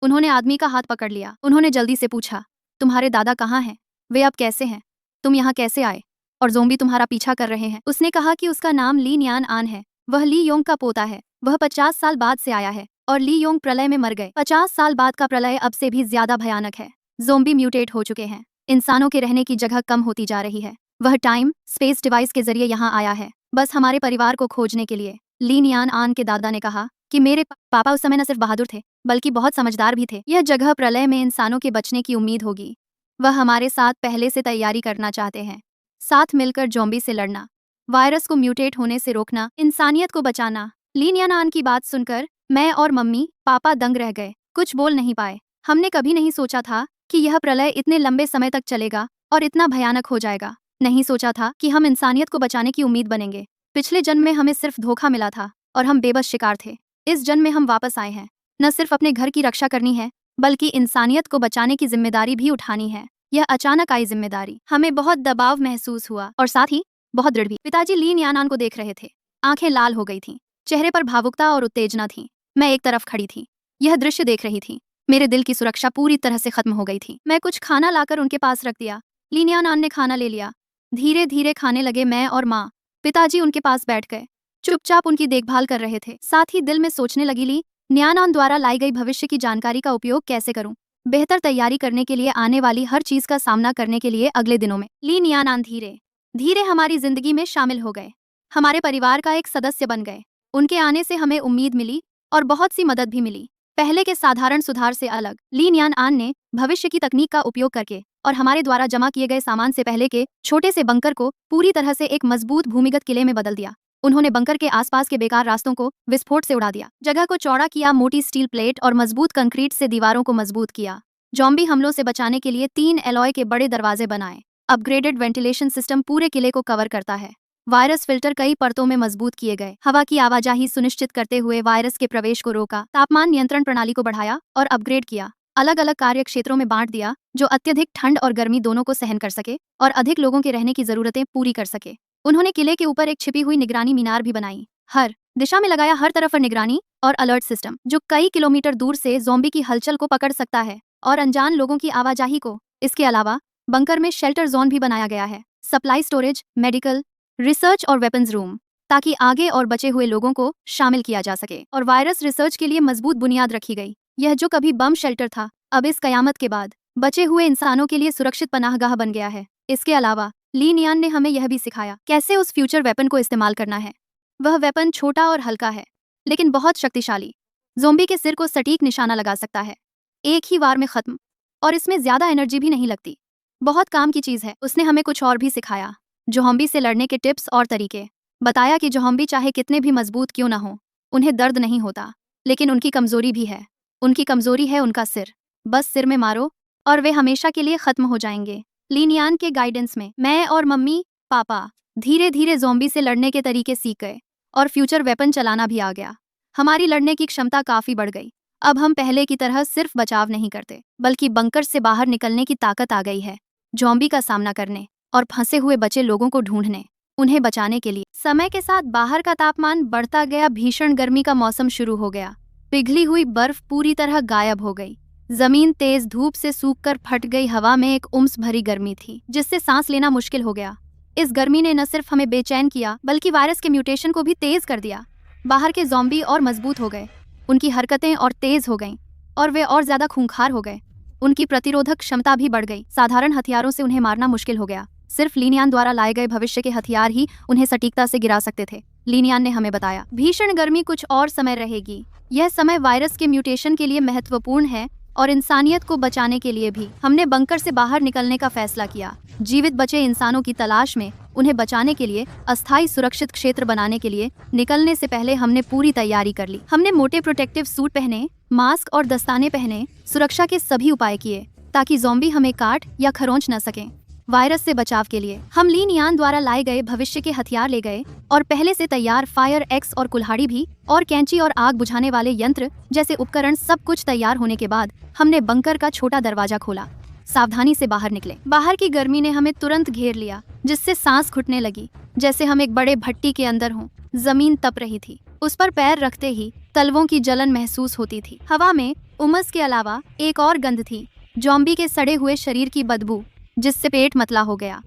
उन्होंने आदमी का हाथ पकड़ लिया। उन्होंने जल्दी से पूछा, तुम्हारे दादा कहाँ हैं? वे अब कैसे हैं? तुम यहाँ कैसे आए? और ज़ोंबी तुम्हारा पीछा कर रहे हैं? उसने कहा कि उसका नाम ली न्यान आन है, वह ली योंग का पोता है। वह 50 साल बाद से आया है और ली योंग प्रलय में मर गए। 50 साल बाद का प्रलय अब से भी ज्यादा भयानक है। ज़ोंबी म्यूटेट हो चुके हैं, इंसानों के रहने की जगह कम होती जा रही है। वह टाइम स्पेस डिवाइस के जरिए यहाँ आया है, बस हमारे परिवार को खोजने के लिए। ली न्यान आन के दादा ने कहा कि मेरे पापा उस समय न सिर्फ बहादुर थे, बल्कि बहुत समझदार भी थे। यह जगह प्रलय में इंसानों के बचने की उम्मीद होगी। वह हमारे साथ पहले से तैयारी करना चाहते हैं, साथ मिलकर ज़ोंबी से लड़ना, वायरस को म्यूटेट होने से रोकना, इंसानियत को बचाना। ली न्यान आन की बात सुनकर मैं और मम्मी पापा दंग रह गए, कुछ बोल नहीं पाए। हमने कभी नहीं सोचा था कि यह प्रलय इतने लंबे समय तक चलेगा और इतना भयानक हो जाएगा। नहीं सोचा था कि हम इंसानियत को बचाने की उम्मीद बनेंगे। पिछले जन्म में हमें सिर्फ धोखा मिला था और हम बेबस शिकार थे। इस जन्म में हम वापस आए हैं, न सिर्फ अपने घर की रक्षा करनी है, बल्कि इंसानियत को बचाने की जिम्मेदारी भी उठानी है। यह अचानक आई जिम्मेदारी हमें बहुत दबाव महसूस हुआ और साथ ही बहुत दृढ़ भी। पिताजी ली न्यान आन को देख रहे थे, आंखें लाल हो गई थीं, चेहरे पर भावुकता और उत्तेजना थी। मैं एक तरफ खड़ी थी, यह दृश्य देख रही थी। मेरे दिल की सुरक्षा पूरी तरह से खत्म हो गई थी। मैं कुछ खाना लाकर उनके पास रख दिया। ली न्यान आन ने खाना ले लिया। धीरे धीरे खाने लगे मैं और माँ। पिताजी उनके पास बैठ गए, चुपचाप उनकी देखभाल कर रहे थे। साथ ही दिल में सोचने लगी, ली न्यान आन द्वारा लाई गई भविष्य की जानकारी का उपयोग कैसे करूं, बेहतर तैयारी करने के लिए, आने वाली हर चीज का सामना करने के लिए अगले दिनों में। ली न्यान आन धीरे धीरे हमारी जिंदगी में शामिल हो गए, हमारे परिवार का एक सदस्य बन गए। उनके आने से हमें उम्मीद मिली और बहुत सी मदद भी मिली, पहले के साधारण सुधार से अलग। ली न्यान आन ने भविष्य की तकनीक का उपयोग करके और हमारे द्वारा जमा किए गए सामान से पहले के छोटे से बंकर को पूरी तरह से एक मजबूत भूमिगत किले में बदल दिया। उन्होंने बंकर के आसपास के बेकार रास्तों को विस्फोट से उड़ा दिया, जगह को चौड़ा किया, मोटी स्टील प्लेट और मजबूत कंक्रीट से दीवारों को मजबूत किया। ज़ॉम्बी हमलों से बचाने के लिए 3 एलॉय के बड़े दरवाजे बनाए। अपग्रेडेड वेंटिलेशन सिस्टम पूरे किले को कवर करता है। वायरस फिल्टर कई परतों में मजबूत किए गए, हवा की आवाजाही सुनिश्चित करते हुए वायरस के प्रवेश को रोका। तापमान नियंत्रण प्रणाली को बढ़ाया और अपग्रेड किया। अलग अलग कार्य क्षेत्रों में बांट दिया, जो अत्यधिक ठंड और गर्मी दोनों को सहन कर सके और अधिक लोगों के रहने की जरूरतें पूरी कर सके। उन्होंने किले के ऊपर एक छिपी हुई निगरानी मीनार भी बनाई। हर दिशा में लगाया हर तरफ निगरानी और अलर्ट सिस्टम, जो कई किलोमीटर दूर से ज़ॉम्बी की हलचल को पकड़ सकता है और अनजान लोगों की आवाजाही को। इसके अलावा बंकर में शेल्टर जोन भी बनाया गया है, सप्लाई स्टोरेज, मेडिकल, रिसर्च और वेपन्स रूम, ताकि आगे और बचे हुए लोगों को शामिल किया जा सके। और वायरस रिसर्च के लिए मजबूत बुनियाद रखी गई। यह जो कभी बम शेल्टर था, अब इस कयामत के बाद बचे हुए इंसानों के लिए सुरक्षित पनाहगाह बन गया है। इसके अलावा ली न्यान ने हमें यह भी सिखाया कैसे उस फ्यूचर वेपन को इस्तेमाल करना है। वह वेपन छोटा और हल्का है, लेकिन बहुत शक्तिशाली। ज़ोंबी के सिर को सटीक निशाना लगा सकता है, एक ही वार में खत्म, और इसमें ज्यादा एनर्जी भी नहीं लगती। बहुत काम की चीज है। उसने हमें कुछ और भी सिखाया, ज़ोंबी से लड़ने के टिप्स और तरीके। बताया कि ज़ोंबी चाहे कितने भी मजबूत क्यों ना हो, उन्हें दर्द नहीं होता, लेकिन उनकी कमजोरी भी है। उनकी कमजोरी है उनका सिर। बस सिर में मारो और वे हमेशा के लिए खत्म हो जाएंगे। लीनियान के गाइडेंस में मैं और मम्मी पापा धीरे धीरे ज़ोंबी से लड़ने के तरीके सीख गए, और फ्यूचर वेपन चलाना भी आ गया। हमारी लड़ने की क्षमता काफी बढ़ गई। अब हम पहले की तरह सिर्फ बचाव नहीं करते, बल्कि बंकर से बाहर निकलने की ताकत आ गई है, ज़ोंबी का सामना करने और फंसे हुए बचे लोगों को ढूंढने, उन्हें बचाने के लिए। समय के साथ बाहर का तापमान बढ़ता गया, भीषण गर्मी का मौसम शुरू हो गया। पिघली हुई बर्फ पूरी तरह गायब हो गई। जमीन तेज धूप से सूखकर फट गई। हवा में एक उम्स भरी गर्मी थी, जिससे सांस लेना मुश्किल हो गया। इस गर्मी ने न सिर्फ हमें बेचैन किया, बल्कि वायरस के म्यूटेशन को भी तेज कर दिया। बाहर के ज़ोंबी और मजबूत हो गए, उनकी हरकतें और तेज हो गईं, और वे और ज्यादा खूंखार हो गए। उनकी प्रतिरोधक क्षमता भी बढ़ गई। साधारण हथियारों से उन्हें मारना मुश्किल हो गया। सिर्फ लीनियान द्वारा लाए गए भविष्य के हथियार ही उन्हें सटीकता से गिरा सकते थे। लीनियान ने हमें बताया, भीषण गर्मी कुछ और समय रहेगी। यह समय वायरस के म्यूटेशन के लिए महत्वपूर्ण है, और इंसानियत को बचाने के लिए भी। हमने बंकर से बाहर निकलने का फैसला किया। जीवित बचे इंसानों की तलाश में, उन्हें बचाने के लिए, अस्थायी सुरक्षित क्षेत्र बनाने के लिए निकलने से पहले हमने पूरी तैयारी कर ली। हमने मोटे प्रोटेक्टिव सूट पहने, मास्क और दस्ताने पहने, सुरक्षा के सभी उपाय किए, ताकि ज़ोंबी हमें काट या खरोंच न सकें। वायरस से बचाव के लिए हम लीनियान द्वारा लाए गए भविष्य के हथियार ले गए, और पहले से तैयार फायर एक्स और कुल्हाड़ी भी, और कैंची और आग बुझाने वाले यंत्र जैसे उपकरण। सब कुछ तैयार होने के बाद हमने बंकर का छोटा दरवाजा खोला। सावधानी से बाहर निकले। बाहर की गर्मी ने हमें तुरंत घेर लिया, जिससे सांस घुटने लगी, जैसे हम एक बड़े भट्टी के अंदर हों। जमीन तप रही थी, उस पर पैर रखते ही तलवों की जलन महसूस होती थी। हवा में उमस के अलावा एक और गंध थी, ज़ोंबी के सड़े हुए शरीर की बदबू, जिससे पेट मतला हो गया।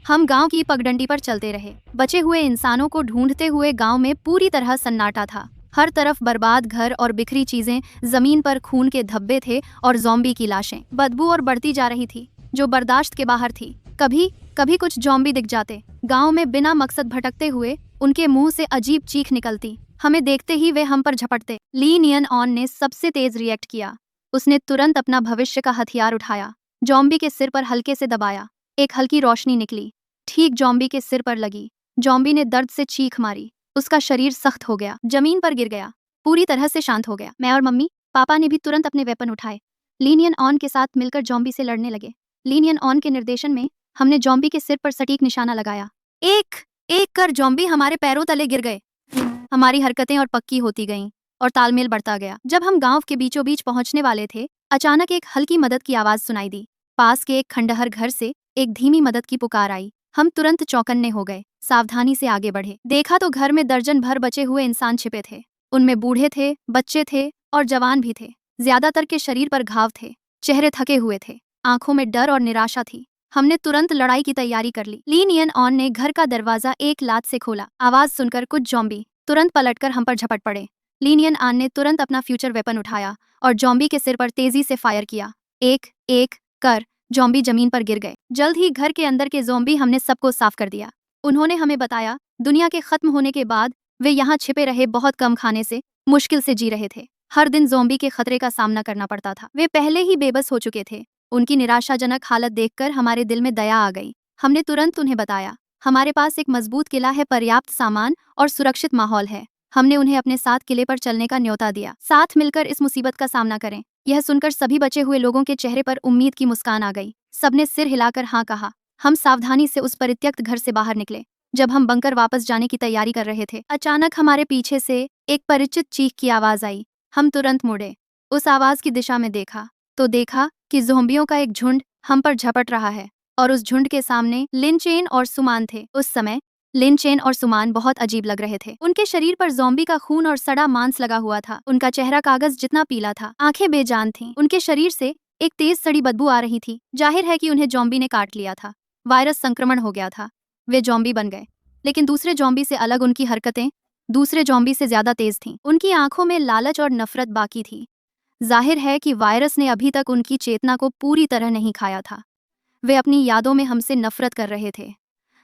हम गांव की पगडंडी पर चलते रहे, बचे हुए इंसानों को ढूंढते हुए। गांव में पूरी तरह सन्नाटा था। हर तरफ बर्बाद घर और बिखरी चीजें, जमीन पर खून के धब्बे थे और ज़ोंबी की लाशें। बदबू और बढ़ती जा रही थी, जो बर्दाश्त के बाहर थी। कभी कभी कुछ ज़ोंबी दिख जाते, गांव में बिना मकसद भटकते हुए। उनके मुंह से अजीब चीख निकलती। हमें देखते ही वे हम पर झपटते। ली नियन ऑन ने सबसे तेज रिएक्ट किया। उसने तुरंत अपना भविष्य का हथियार उठाया, ज़ोंबी के सिर पर हल्के से दबाया। एक हल्की रोशनी निकली, ठीक ज़ोंबी के सिर पर लगी। ज़ोंबी ने दर्द से चीख मारी। उसका शरीर सख्त हो गया, जमीन पर गिर गया, पूरी तरह से शांत हो गया। मैं और मम्मी पापा ने भी तुरंत अपने वेपन उठाए, लीनियन ऑन के साथ मिलकर ज़ोंबी से लड़ने लगे। लीनियन ऑन के निर्देशन में हमने ज़ोंबी के सिर पर सटीक निशाना लगाया। एक एक कर ज़ोंबी हमारे पैरों तले गिर गए। हमारी हरकतें और पक्की होती गईं, और तालमेल बढ़ता गया। जब हम गांव के बीचों बीच पहुंचने वाले थे, अचानक एक हल्की मदद की आवाज सुनाई दी। पास के एक खंडहर घर से एक धीमी मदद की पुकार आई। हम तुरंत चौकन्ने हो गए, सावधानी से आगे बढ़े। देखा तो घर में दर्जन भर बचे हुए इंसान छिपे थे। उनमें बूढ़े थे, बच्चे थे और जवान भी थे। ज्यादातर के शरीर पर घाव थे, चेहरे थके हुए थे, आंखों में डर और निराशा थी। हमने तुरंत लड़ाई की तैयारी कर ली। ली नियन ऑन ने घर का दरवाजा एक लात से खोला। आवाज सुनकर कुछ ज़ोंबी तुरंत पलटकर हम पर झपट पड़े। ली नियन ऑन ने तुरंत अपना फ्यूचर वेपन उठाया और ज़ोंबी के सिर पर तेजी से फायर किया। एक एक कर ज़ोंबी जमीन पर गिर गए। जल्द ही घर के अंदर के ज़ोंबी हमने सबको साफ कर दिया। उन्होंने हमें बताया, दुनिया के खत्म होने के बाद वे यहाँ छिपे रहे, बहुत कम खाने से मुश्किल से जी रहे थे। हर दिन ज़ोंबी के खतरे का सामना करना पड़ता था। वे पहले ही बेबस हो चुके थे। उनकी निराशाजनक हालत देखकर हमारे दिल में दया आ गई। हमने तुरंत उन्हें बताया, हमारे पास एक मजबूत किला है, पर्याप्त सामान और सुरक्षित माहौल है। हमने उन्हें अपने साथ किले पर चलने का न्योता दिया। साथ मिलकर इस मुसीबत का सामना करें। यह सुनकर सभी बचे हुए लोगों के चेहरे पर उम्मीद की मुस्कान आ गई। सबने सिर हिलाकर हाँ कहा। हम सावधानी से उस परित्यक्त घर से बाहर निकले। जब हम बंकर वापस जाने की तैयारी कर रहे थे, अचानक हमारे पीछे से एक परिचित चीख की आवाज आई। हम तुरंत मुड़े। उस आवाज की दिशा में देखा तो देखा कि ज़ोंबियों का एक झुंड हम पर झपट रहा है, और उस झुंड के सामने लिनचेन और सुमान थे। उस समय लिनचेन और सुमान बहुत अजीब लग रहे थे। उनके शरीर पर ज़ोंबी का खून और सड़ा मांस लगा हुआ था। उनका चेहरा कागज जितना पीला था, आंखें बेजान थीं। उनके शरीर से एक तेज सड़ी बदबू आ रही थी। जाहिर है कि उन्हें ज़ोंबी ने काट लिया था। वायरस संक्रमण हो गया था। वे ज़ोंबी बन गए, लेकिन दूसरे ज़ोंबी से अलग उनकी हरकतें दूसरे ज़ोंबी से ज्यादा तेज थीं। उनकी आंखों में लालच और नफरत बाकी थी। जाहिर है कि वायरस ने अभी तक उनकी चेतना को पूरी तरह नहीं खाया था। वे अपनी यादों में हमसे नफरत कर रहे थे,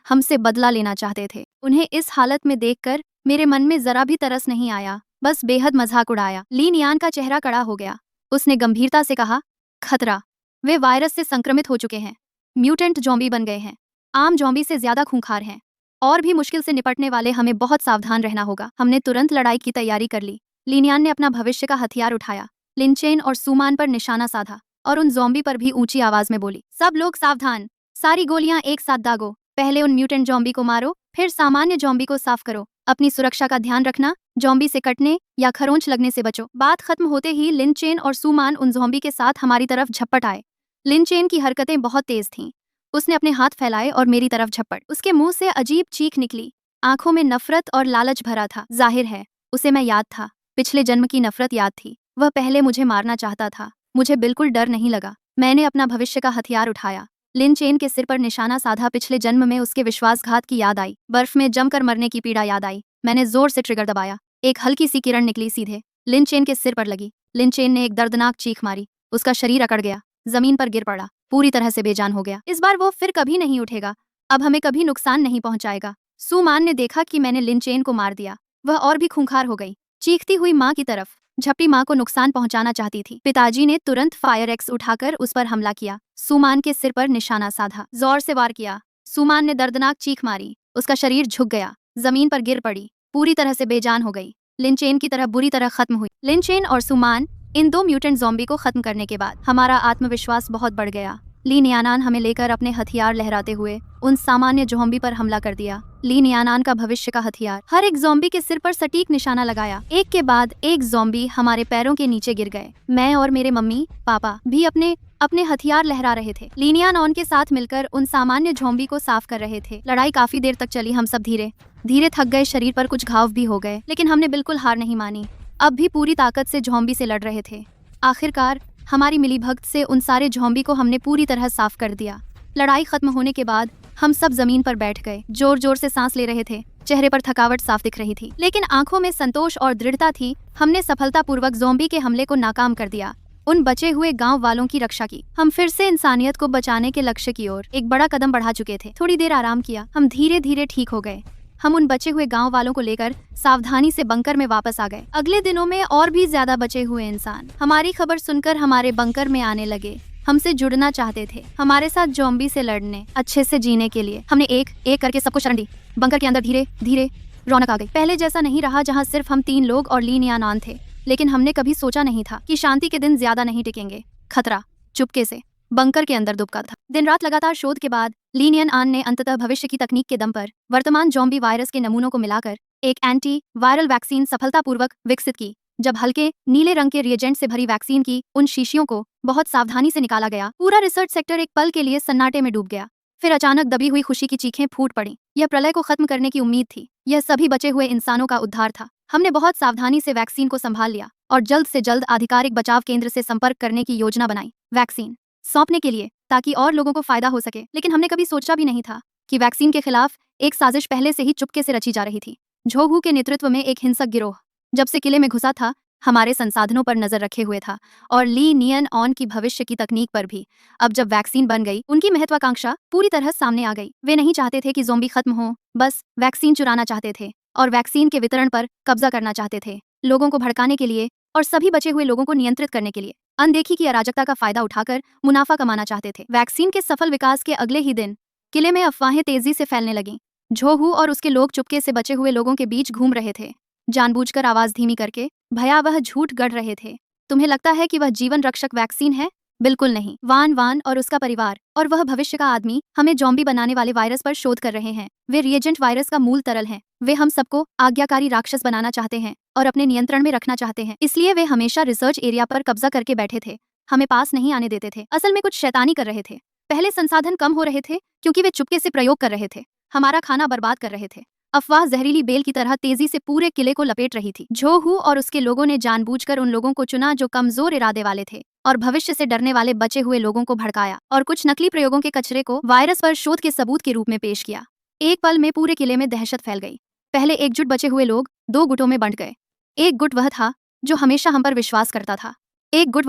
हमसे बदला लेना चाहते थे। उन्हें इस हालत में देखकर मेरे मन में जरा भी तरस नहीं आया, बस बेहद मजाक उड़ाया। ली नियान का चेहरा कड़ा हो गया। उसने गंभीरता से कहा, खतरा, वे वायरस से संक्रमित हो चुके हैं, म्यूटेंट जॉम्बी बन गए हैं, आम जॉम्बी से ज्यादा खूंखार हैं, और भी मुश्किल से निपटने वाले, हमें बहुत सावधान रहना होगा। हमने तुरंत लड़ाई की तैयारी कर ली। लीनियान ने अपना भविष्य का हथियार उठाया, लिनचेन और सुमान पर निशाना साधा और उन जॉम्बी पर भी ऊंची आवाज में बोली, सब लोग सावधान, सारी गोलियां एक साथ दागो, पहले उन म्यूटेंट जॉम्बी को मारो, फिर सामान्य जॉम्बी को साफ करो, अपनी सुरक्षा का ध्यान रखना, जॉम्बी से कटने या खरोंच लगने से बचो। बात खत्म होते ही लिनचेन और सुमान उन जॉम्बी के साथ हमारी तरफ झपट आए। लिनचेन की हरकतें बहुत तेज थीं। उसने अपने हाथ फैलाए और मेरी तरफ झपट। उसके मुंह से अजीब चीख निकली, आंखों में नफरत और लालच भरा था। जाहिर है उसे मैं याद था, पिछले जन्म की नफरत याद थी। वह पहले मुझे मारना चाहता था। मुझे बिल्कुल डर नहीं लगा। मैंने अपना भविष्य का हथियार उठाया, लिनचेन के सिर पर निशाना साधा। पिछले जन्म में उसके विश्वासघात की याद आई, बर्फ में जमकर मरने की पीड़ा याद आई। मैंने जोर से ट्रिगर दबाया, एक हल्की सी किरण निकली, सीधे लिनचेन के सिर पर लगी। लिनचेन ने एक दर्दनाक चीख मारी, उसका शरीर अकड़ गया, जमीन पर गिर पड़ा, पूरी तरह से बेजान हो गया। इस बार वो फिर कभी नहीं उठेगा, अब हमें कभी नुकसान नहीं पहुंचाएगा। सुमान ने देखा कि मैंने लिनचेन को मार दिया। वह और भी खूंखार हो गई, चीखती हुई माँ की तरफ झपटी, माँ को नुकसान पहुंचाना चाहती थी। पिताजी ने तुरंत फायर एक्स उठाकर उस पर हमला किया, सुमान के सिर पर निशाना साधा, जोर से वार किया। सुमान ने दर्दनाक चीख मारी, उसका शरीर झुक गया, जमीन पर गिर पड़ी, पूरी तरह से बेजान हो गई, लिनचेन की तरह बुरी तरह खत्म हुई। लिनचेन और सुमान, इन दो म्यूटेंट ज़ॉम्बी को खत्म करने के बाद हमारा आत्मविश्वास बहुत बढ़ गया। ली नियानान हमें लेकर अपने हथियार लहराते हुए उन सामान्य ज़ॉम्बी पर हमला कर दिया। ली नियानान का भविष्य का हथियार, हर एक ज़ॉम्बी के सिर पर सटीक निशाना लगाया। एक के बाद एक ज़ॉम्बी हमारे पैरों के नीचे गिर गए। मैं और मेरे मम्मी पापा भी अपने अपने हथियार लहरा रहे थे। लीनियान के साथ मिलकर उन सामान्य ज़ॉम्बी को साफ कर रहे थे। लड़ाई काफी देर तक चली। हम सब धीरे धीरे थक गए, शरीर पर कुछ घाव भी हो गए, लेकिन हमने बिल्कुल हार नहीं मानी। अब भी पूरी ताकत से ज़ॉम्बी से लड़ रहे थे। आखिरकार हमारी मिलीभगत से उन सारे ज़ॉम्बी को हमने पूरी तरह साफ कर दिया। लड़ाई खत्म होने के बाद हम सब जमीन पर बैठ गए, जोर जोर से सांस ले रहे थे। चेहरे पर थकावट साफ दिख रही थी, लेकिन आंखों में संतोष और दृढ़ता थी। हमने सफलतापूर्वक ज़ॉम्बी के हमले को नाकाम कर दिया, उन बचे हुए गांव वालों की रक्षा की। हम फिर से इंसानियत को बचाने के लक्ष्य की ओर एक बड़ा कदम बढ़ा चुके थे। थोड़ी देर आराम किया, हम धीरे धीरे ठीक हो गए। हम उन बचे हुए गांव वालों को लेकर सावधानी से बंकर में वापस आ गए। अगले दिनों में और भी ज्यादा बचे हुए इंसान हमारी खबर सुनकर हमारे बंकर में आने लगे, हमसे जुड़ना चाहते थे, हमारे साथ ज़ॉम्बी से लड़ने, अच्छे से जीने के लिए। हमने एक एक करके सबको शरण दी। बंकर के अंदर धीरे धीरे रौनक आ गई। पहले जैसा नहीं रहा जहाँ सिर्फ हम 3 लोग और ली नियानान थे, लेकिन हमने कभी सोचा नहीं था कि शांति के दिन ज्यादा नहीं टिकेंगे। खतरा चुपके से बंकर के अंदर दुबका था। दिन रात लगातार शोध के बाद लीनियन आन ने अंततः भविष्य की तकनीक के दम पर वर्तमान ज़ॉम्बी वायरस के नमूनों को मिलाकर एक एंटी वायरल वैक्सीन सफलतापूर्वक विकसित की। जब हल्के नीले रंग के रिएजेंट से भरी वैक्सीन की उन शीशियों को बहुत सावधानी से निकाला गया, पूरा रिसर्च सेक्टर एक पल के लिए सन्नाटे में डूब गया। फिर अचानक दबी हुई खुशी की चीखें फूट पड़ी। यह प्रलय को खत्म करने की उम्मीद थी, यह सभी बचे हुए इंसानों का उद्धार था। हमने बहुत सावधानी से वैक्सीन को संभाल लिया और जल्द से जल्द आधिकारिक बचाव केंद्र से संपर्क करने की योजना बनाई, वैक्सीन सौंपने के लिए, ताकि और लोगों को फायदा हो सके। लेकिन हमने कभी सोचा भी नहीं था कि वैक्सीन के खिलाफ एक साजिश पहले से ही चुपके से रची जा रही थी। झोहू के नेतृत्व में एक हिंसक गिरोह जब से किले में घुसा था, हमारे संसाधनों पर नजर रखे हुए था और ली नियन ऑन की भविष्य की तकनीक पर भी। अब जब वैक्सीन बन गई, उनकी महत्वाकांक्षा पूरी तरह सामने आ गई। वे नहीं चाहते थे कि ज़ॉम्बी खत्म हो, बस वैक्सीन चुराना चाहते थे और वैक्सीन के वितरण पर कब्जा करना चाहते थे, लोगों को भड़काने के लिए और सभी बचे हुए लोगों को नियंत्रित करने के लिए। अनदेखी की अराजकता का फायदा उठाकर मुनाफा कमाना चाहते थे। वैक्सीन के सफल विकास के अगले ही दिन किले में अफवाहें तेजी से फैलने लगीं। झोहू और उसके लोग चुपके से बचे हुए लोगों के बीच घूम रहे थे, जानबूझकर आवाज धीमी करके भयावह झूठ गढ़ रहे थे। तुम्हें लगता है कि वह जीवन रक्षक वैक्सीन है? बिल्कुल नहीं। वान वान और उसका परिवार और वह भविष्य का आदमी हमें ज़ॉम्बी बनाने वाले वायरस पर शोध कर रहे हैं। वे रिएजेंट वायरस का मूल तरल हैं। वे हम सबको आज्ञाकारी राक्षस बनाना चाहते हैं और अपने नियंत्रण में रखना चाहते हैं। इसलिए वे हमेशा रिसर्च एरिया पर कब्जा करके बैठे थे, हमें पास नहीं आने देते थे। असल में कुछ शैतानी कर रहे थे। पहले संसाधन कम हो रहे थे क्योंकि वे चुपके से प्रयोग कर रहे थे, हमारा खाना बर्बाद कर रहे थे। अफवाह जहरीली बेल की तरह तेजी से पूरे किले को लपेट रही थी। झोहू और उसके लोगों ने जानबूझकर उन लोगों को चुना जो कमजोर इरादे वाले थे और भविष्य से डरने वाले बचे हुए लोगों को भड़काया और कुछ नकली प्रयोगों के कचरे को वायरस पर शोध के सबूत के रूप में पेश किया। एक पल में पूरे किले में दहशत फैल गई। पहले एकजुट बचे हुए लोग 2 गुटों में बंट गए। एक गुट वह था जो हमेशा हम पर विश्वास करता था। एक गुट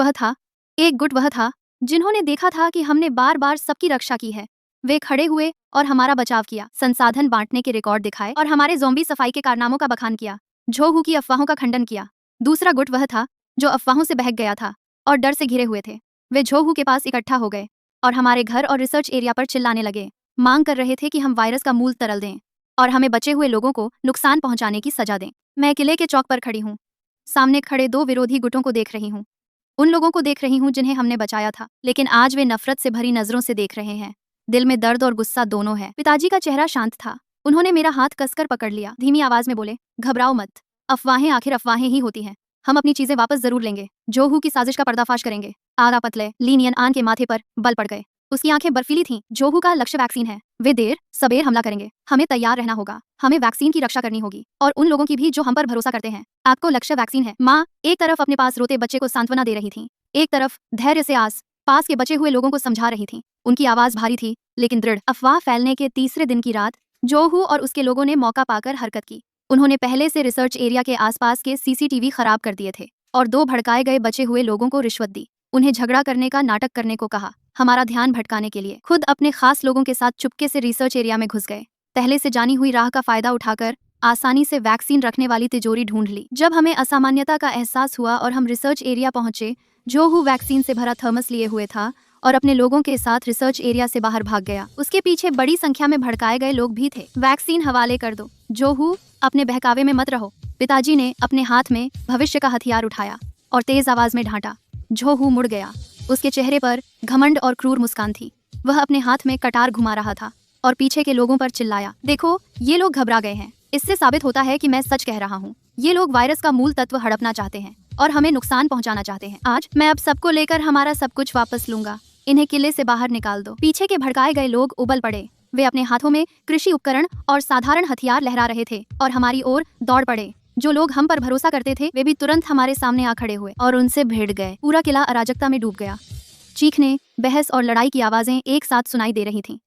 वह था जिन्होंने देखा था कि हमने बार बार सबकी रक्षा की है वे खड़े हुए और हमारा बचाव किया, संसाधन बांटने के रिकॉर्ड दिखाए और हमारे ज़ॉम्बी सफाई के कारनामों का बखान किया। झोहू की अफवाहों का खंडन किया। दूसरा गुट वह था जो अफवाहों से बहक गया था और डर से घिरे हुए थे। वे झोहू के पास इकट्ठा हो गए और हमारे घर और रिसर्च एरिया पर चिल्लाने लगे, मांग कर रहे थे कि हम वायरस का मूल तरल दें और हमें बचे हुए लोगों को नुकसान पहुंचाने की सजा दें। मैं किले के चौक पर खड़ी हूँ, सामने खड़े दो विरोधी गुटों को देख रही हूँ। उन लोगों को देख रही हूँ जिन्हें हमने बचाया था, लेकिन आज वे नफरत से भरी नजरों से देख रहे हैं। दिल में दर्द और गुस्सा दोनों है। पिताजी का चेहरा शांत था। उन्होंने मेरा हाथ कसकर पकड़ लिया, धीमी आवाज में बोले, घबराओ मत, अफवाहें आखिर अफवाहें ही होती हैं। हम अपनी चीजें वापस जरूर लेंगे, जोहू की साजिश का पर्दाफाश करेंगे। आधा पतले लीनियन आन के माथे पर बल पड़ गए। उसकी आंखें बर्फीली थीं। जोहू का लक्ष्य वैक्सीन है। वे देर सबेर हमला करेंगे। हमें तैयार रहना होगा। हमें वैक्सीन की रक्षा करनी होगी और उन लोगों की भी जो हम पर भरोसा करते हैं। आपको लक्ष्य वैक्सीन है। माँ एक तरफ अपने पास रोते बच्चे को सांत्वना दे रही थी, एक तरफ धैर्य से पास के बचे हुए लोगों को समझा रही थी। उनकी आवाज भारी थी लेकिन दृढ़। अफवाह फैलने के तीसरे दिन की रात जोहू और उसके लोगों ने मौका पाकर हरकत की। उन्होंने पहले से रिसर्च एरिया के आसपास के सीसीटीवी खराब कर दिए थे और दो भड़काए गए बचे हुए लोगों को रिश्वत दी। उन्हें झगड़ा करने का नाटक करने को कहा, हमारा ध्यान भटकाने के लिए। खुद अपने खास लोगों के साथ चुपके से रिसर्च एरिया में घुस गए। पहले से जानी हुई राह का फायदा उठाकर आसानी से वैक्सीन रखने वाली तिजोरी ढूंढ ली। जब हमें असामान्यता का एहसास हुआ और हम रिसर्च एरिया पहुंचे, जोहू वैक्सीन से भरा थर्मस लिए हुए था और अपने लोगों के साथ रिसर्च एरिया से बाहर भाग गया। उसके पीछे बड़ी संख्या में भड़काए गए लोग भी थे। वैक्सीन हवाले कर दो जोहू, अपने बहकावे में मत रहो। पिताजी ने अपने हाथ में भविष्य का हथियार उठाया और तेज आवाज में ढांटा। जोहू मुड़ गया। उसके चेहरे पर घमंड और क्रूर मुस्कान थी। वह अपने हाथ में कटार घुमा रहा था और पीछे के लोगों पर चिल्लाया, देखो ये लोग घबरा गए हैं। इससे साबित होता है कि मैं सच कह रहा हूँ। ये लोग वायरस का मूल तत्व हड़पना चाहते हैं और हमें नुकसान पहुंचाना चाहते हैं। आज मैं अब सबको लेकर हमारा सब कुछ वापस लूंगा। इन्हें किले से बाहर निकाल दो। पीछे के भड़काए गए लोग उबल पड़े। वे अपने हाथों में कृषि उपकरण और साधारण हथियार लहरा रहे थे और हमारी ओर दौड़ पड़े। जो लोग हम पर भरोसा करते थे वे भी तुरंत हमारे सामने आ खड़े हुए और उनसे भिड़ गए। पूरा किला अराजकता में डूब गया। चीखने, बहस और लड़ाई की आवाजें एक साथ सुनाई दे रही थीं।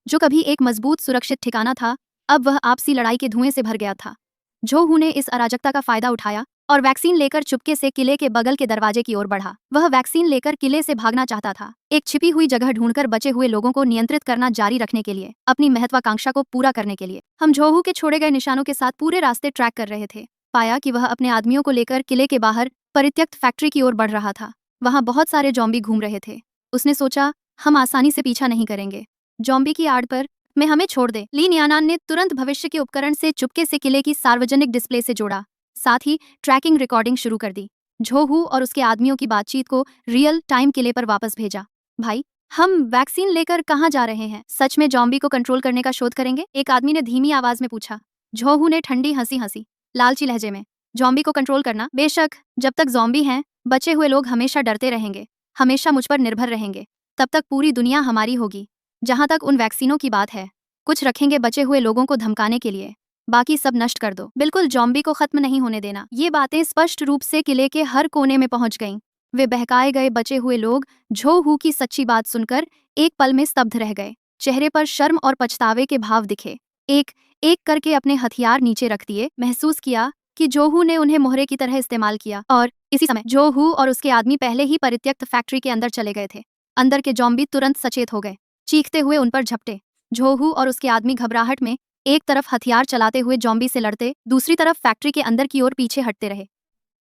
जो कभी एक मजबूत सुरक्षित ठिकाना था, अब वह आपसी लड़ाई के धुएं से भर गया था। जोहू ने इस अराजकता का फायदा उठाया और वैक्सीन लेकर चुपके से किले के बगल के दरवाजे की ओर बढ़ा। वह वैक्सीन लेकर किले से भागना चाहता था, एक छिपी हुई जगह ढूंढकर बचे हुए लोगों को नियंत्रित करना जारी रखने के लिए, अपनी महत्वाकांक्षा को पूरा करने के लिए। हम जोहू के छोड़े गए निशानों के साथ पूरे रास्ते ट्रैक कर रहे थे। पाया कि वह अपने आदमियों को लेकर किले के बाहर परित्यक्त फैक्ट्री की ओर बढ़ रहा था। वहां बहुत सारे जॉम्बी घूम रहे थे। उसने सोचा, हम आसानी से पीछा नहीं करेंगे। जॉम्बी की आड़ पर मैं हमें छोड़ दे। ली नियानान ने तुरंत भविष्य के उपकरण से चुपके से किले की सार्वजनिक डिस्प्ले से जोड़ा, साथ ही ट्रैकिंग रिकॉर्डिंग शुरू कर दी। जोहू और उसके आदमियों की बातचीत को रियल टाइम किले पर वापस भेजा। भाई, हम वैक्सीन लेकर कहाँ जा रहे हैं? सच में जॉम्बी को कंट्रोल करने का शोध करेंगे? एक आदमी ने धीमी आवाज में पूछा। जोहू ने ठंडी हंसी हंसी, लालची लहजे में, जॉम्बी को कंट्रोल करना? बेशक, जब तक जॉम्बी हैं, बचे हुए लोग हमेशा डरते रहेंगे, हमेशा मुझ पर निर्भर रहेंगे। तब तक पूरी दुनिया हमारी होगी। जहां तक उन वैक्सीनों की बात है, कुछ रखेंगे बचे हुए लोगों को धमकाने के लिए, बाकी सब नष्ट कर दो। बिल्कुल जॉम्बी को खत्म नहीं होने देना। ये बातें स्पष्ट रूप से किले के हर कोने में पहुंच गईं। वे बहकाए गए बचे हुए लोग जोहू की सच्ची बात सुनकर एक पल में स्तब्ध रह गए। चेहरे पर शर्म और पछतावे के भाव दिखे। एक एक करके अपने हथियार नीचे रख दिए। महसूस किया कि जोहू ने उन्हें मोहरे की तरह इस्तेमाल किया और इसी समय जोहू और उसके आदमी पहले ही परित्यक्त फैक्ट्री के अंदर चले गए थे। अंदर के जॉम्बी तुरंत सचेत हो गए, चीखते हुए उन पर झपटे। जोहू और उसके आदमी घबराहट में एक तरफ हथियार चलाते हुए जॉम्बी से लड़ते, दूसरी तरफ फैक्ट्री के अंदर की ओर पीछे हटते रहे।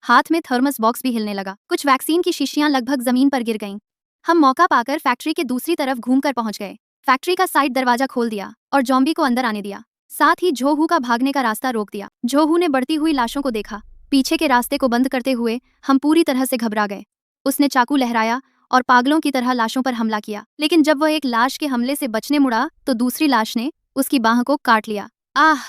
हाथ में थर्मस बॉक्स भी हिलने लगा। कुछ वैक्सीन की शीशियां लगभग जमीन पर गिर गईं। हम मौका पाकर फैक्ट्री के दूसरी तरफ घूमकर पहुंच गए। फैक्ट्री का साइड दरवाजा खोल दिया और जॉम्बी को अंदर आने दिया, साथ ही जोहू का भागने का रास्ता रोक दिया। जोहू ने बढ़ती हुई लाशों को देखा। पीछे के रास्ते को बंद करते हुए हम पूरी तरह से घबरा गए। उसने चाकू लहराया और पागलों की तरह लाशों पर हमला किया, लेकिन जब वह एक लाश के हमले से बचने मुड़ा तो दूसरी लाश ने उसकी बाह को काट लिया। आह!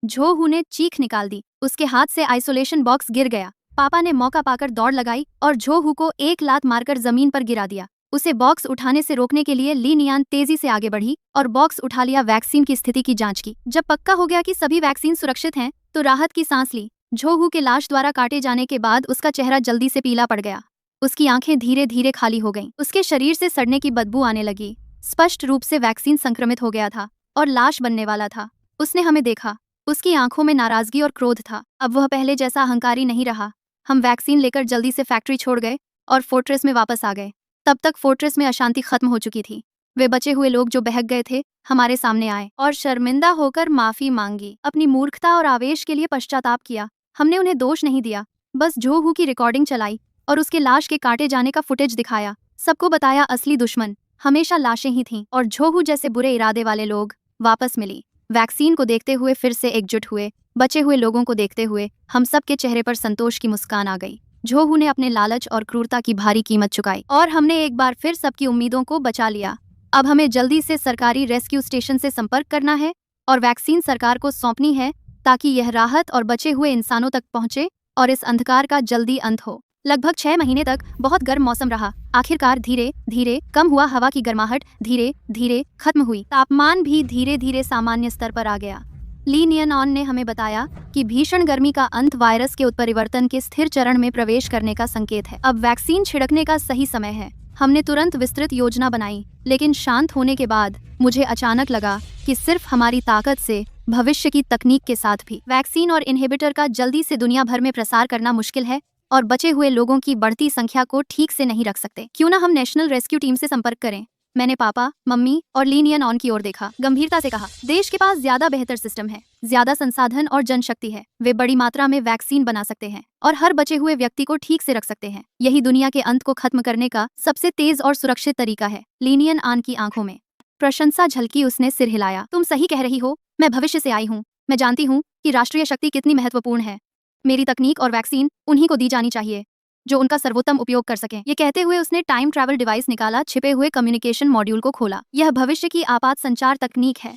जोहू ने चीख निकाल दी। उसके हाथ से आइसोलेशन बॉक्स गिर गया। पापा ने मौका पाकर दौड़ लगाई और जोहू को एक लात मारकर जमीन पर गिरा दिया। उसे बॉक्स उठाने से रोकने के लिए ली नियान तेजी से आगे बढ़ी और बॉक्स उठा लिया। वैक्सीन की स्थिति की जांच की। जब पक्का हो गया कि सभी वैक्सीन सुरक्षित हैं, तो राहत की सांस ली। जोहू के लाश द्वारा काटे जाने के बाद उसका चेहरा जल्दी से पीला पड़ गया। उसकी आंखें धीरे धीरे खाली हो गईं। उसके शरीर से सड़ने की बदबू आने लगी। स्पष्ट रूप से वैक्सीन संक्रमित हो गया था और लाश बनने वाला था। उसने हमें देखा। उसकी आंखों में नाराजगी और क्रोध था। अब वह पहले जैसा अहंकारी नहीं रहा। हम वैक्सीन लेकर जल्दी से फैक्ट्री छोड़ गए और फोर्ट्रेस में वापस आ गए। तब तक फोर्ट्रेस में अशांति खत्म हो चुकी थी। वे बचे हुए लोग जो बहक गए थे हमारे सामने आए और शर्मिंदा होकर माफी मांगी, अपनी मूर्खता और आवेश के लिए पश्चाताप किया। हमने उन्हें दोष नहीं दिया, बस जोहू की रिकॉर्डिंग चलाई और उसके लाश के काटे जाने का फुटेज दिखाया। सबको बताया असली दुश्मन हमेशा लाशें ही थीं और जोहू जैसे बुरे इरादे वाले लोग। वापस मिली वैक्सीन को देखते हुए फिर से एकजुट हुए, बचे हुए लोगों को देखते हुए हम सब के चेहरे पर संतोष की मुस्कान आ गई। जोहू ने अपने लालच और क्रूरता की भारी कीमत चुकाई और हमने एक बार फिर सबकी उम्मीदों को बचा लिया। अब हमें जल्दी से सरकारी रेस्क्यू स्टेशन से संपर्क करना है और वैक्सीन सरकार को सौंपनी है ताकि यह राहत और बचे हुए इंसानों तक पहुंचे और इस अंधकार का जल्दी अंत हो। लगभग 6 महीने तक बहुत गर्म मौसम रहा। आखिरकार धीरे धीरे कम हुआ, हवा की गर्माहट धीरे धीरे खत्म हुई, तापमान भी धीरे धीरे सामान्य स्तर पर आ गया। ली नियन ऑन ने हमें बताया कि भीषण गर्मी का अंत वायरस के उत्परिवर्तन के स्थिर चरण में प्रवेश करने का संकेत है। अब वैक्सीन छिड़कने का सही समय है। हमने तुरंत विस्तृत योजना बनाई, लेकिन शांत होने के बाद मुझे अचानक लगा कि सिर्फ हमारी ताकत से भविष्य की तकनीक के साथ भी वैक्सीन और इनहिबिटर का जल्दी से दुनिया भर में प्रसार करना मुश्किल है और बचे हुए लोगों की बढ़ती संख्या को ठीक से नहीं रख सकते। क्यों ना हम नेशनल रेस्क्यू टीम से संपर्क करें। मैंने पापा, मम्मी और ली नियन ऑन की ओर देखा, गंभीरता से कहा, देश के पास ज्यादा बेहतर सिस्टम है, ज्यादा संसाधन और जनशक्ति है। वे बड़ी मात्रा में वैक्सीन बना सकते हैं और हर बचे हुए व्यक्ति को ठीक से रख सकते हैं। यही दुनिया के अंत को खत्म करने का सबसे तेज और सुरक्षित तरीका है। ली नियन ऑन की आंखों में प्रशंसा झलकी, उसने सिर हिलाया। तुम सही कह रही हो, मैं भविष्य से आई हूँ। मैं जानती हूँ कि राष्ट्रीय शक्ति कितनी महत्वपूर्ण है। मेरी तकनीक और वैक्सीन उन्हीं को दी जानी चाहिए जो उनका सर्वोत्तम उपयोग कर सकें। ये कहते हुए उसने टाइम ट्रैवल डिवाइस निकाला, छिपे हुए कम्युनिकेशन मॉड्यूल को खोला। यह भविष्य की आपात संचार तकनीक है।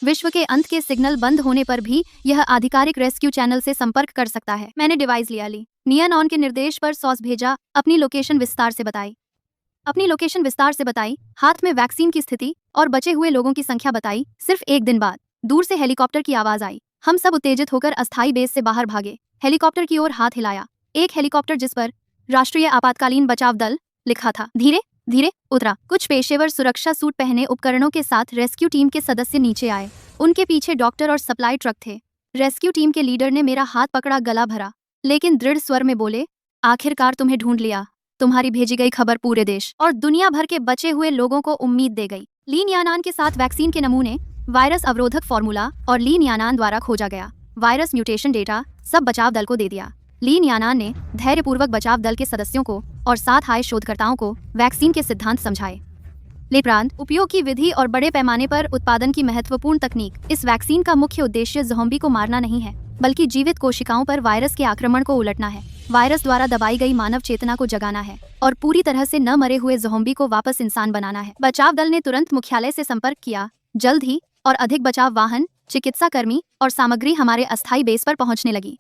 विश्व के अंत के सिग्नल बंद होने पर भी यह आधिकारिक रेस्क्यू चैनल से संपर्क कर सकता है। मैंने डिवाइस लिया, ली नियन ऑन के निर्देश पर सॉस भेजा, अपनी लोकेशन विस्तार से बताई, हाथ में वैक्सीन की स्थिति और बचे हुए लोगों की संख्या बताई। सिर्फ एक दिन बाद दूर से हेलीकॉप्टर की आवाज आई। हम सब उत्तेजित होकर अस्थायी बेस से बाहर भागे, हेलीकॉप्टर की ओर हाथ हिलाया। एक हेलीकॉप्टर जिस पर राष्ट्रीय आपातकालीन बचाव दल लिखा था धीरे धीरे उतरा। कुछ पेशेवर सुरक्षा सूट पहने उपकरणों के साथ रेस्क्यू टीम के सदस्य नीचे आए। उनके पीछे डॉक्टर और सप्लाई ट्रक थे। रेस्क्यू टीम के लीडर ने मेरा हाथ पकड़ा, गला भरा लेकिन दृढ़ स्वर में बोले, आखिरकार तुम्हें ढूंढ लिया। तुम्हारी भेजी गई खबर पूरे देश और दुनिया भर के बचे हुए लोगों को उम्मीद दे गई। ली नियानान के साथ वैक्सीन के नमूने, वायरस अवरोधक फॉर्मूला और ली नियानान द्वारा खोजा गया वायरस म्यूटेशन डेटा सब बचाव दल को दे दिया। ली नियानान ने धैर्यपूर्वक बचाव दल के सदस्यों को और साथ आए शोधकर्ताओं को वैक्सीन के सिद्धांत समझाए। लेप्रांत उपयोग की विधि और बड़े पैमाने पर उत्पादन की महत्वपूर्ण तकनीक। इस वैक्सीन का मुख्य उद्देश्य ज़ॉम्बी को मारना नहीं है, बल्कि जीवित कोशिकाओं पर वायरस के आक्रमण को उलटना है। वायरस द्वारा दबाई गई मानव चेतना को जगाना है और पूरी तरह से न मरे हुए ज़ॉम्बी को वापस इंसान बनाना है। बचाव दल ने तुरंत मुख्यालय से संपर्क किया। जल्द ही और अधिक बचाव वाहन, चिकित्सा कर्मी और सामग्री हमारे अस्थायी बेस पर पहुंचने लगी।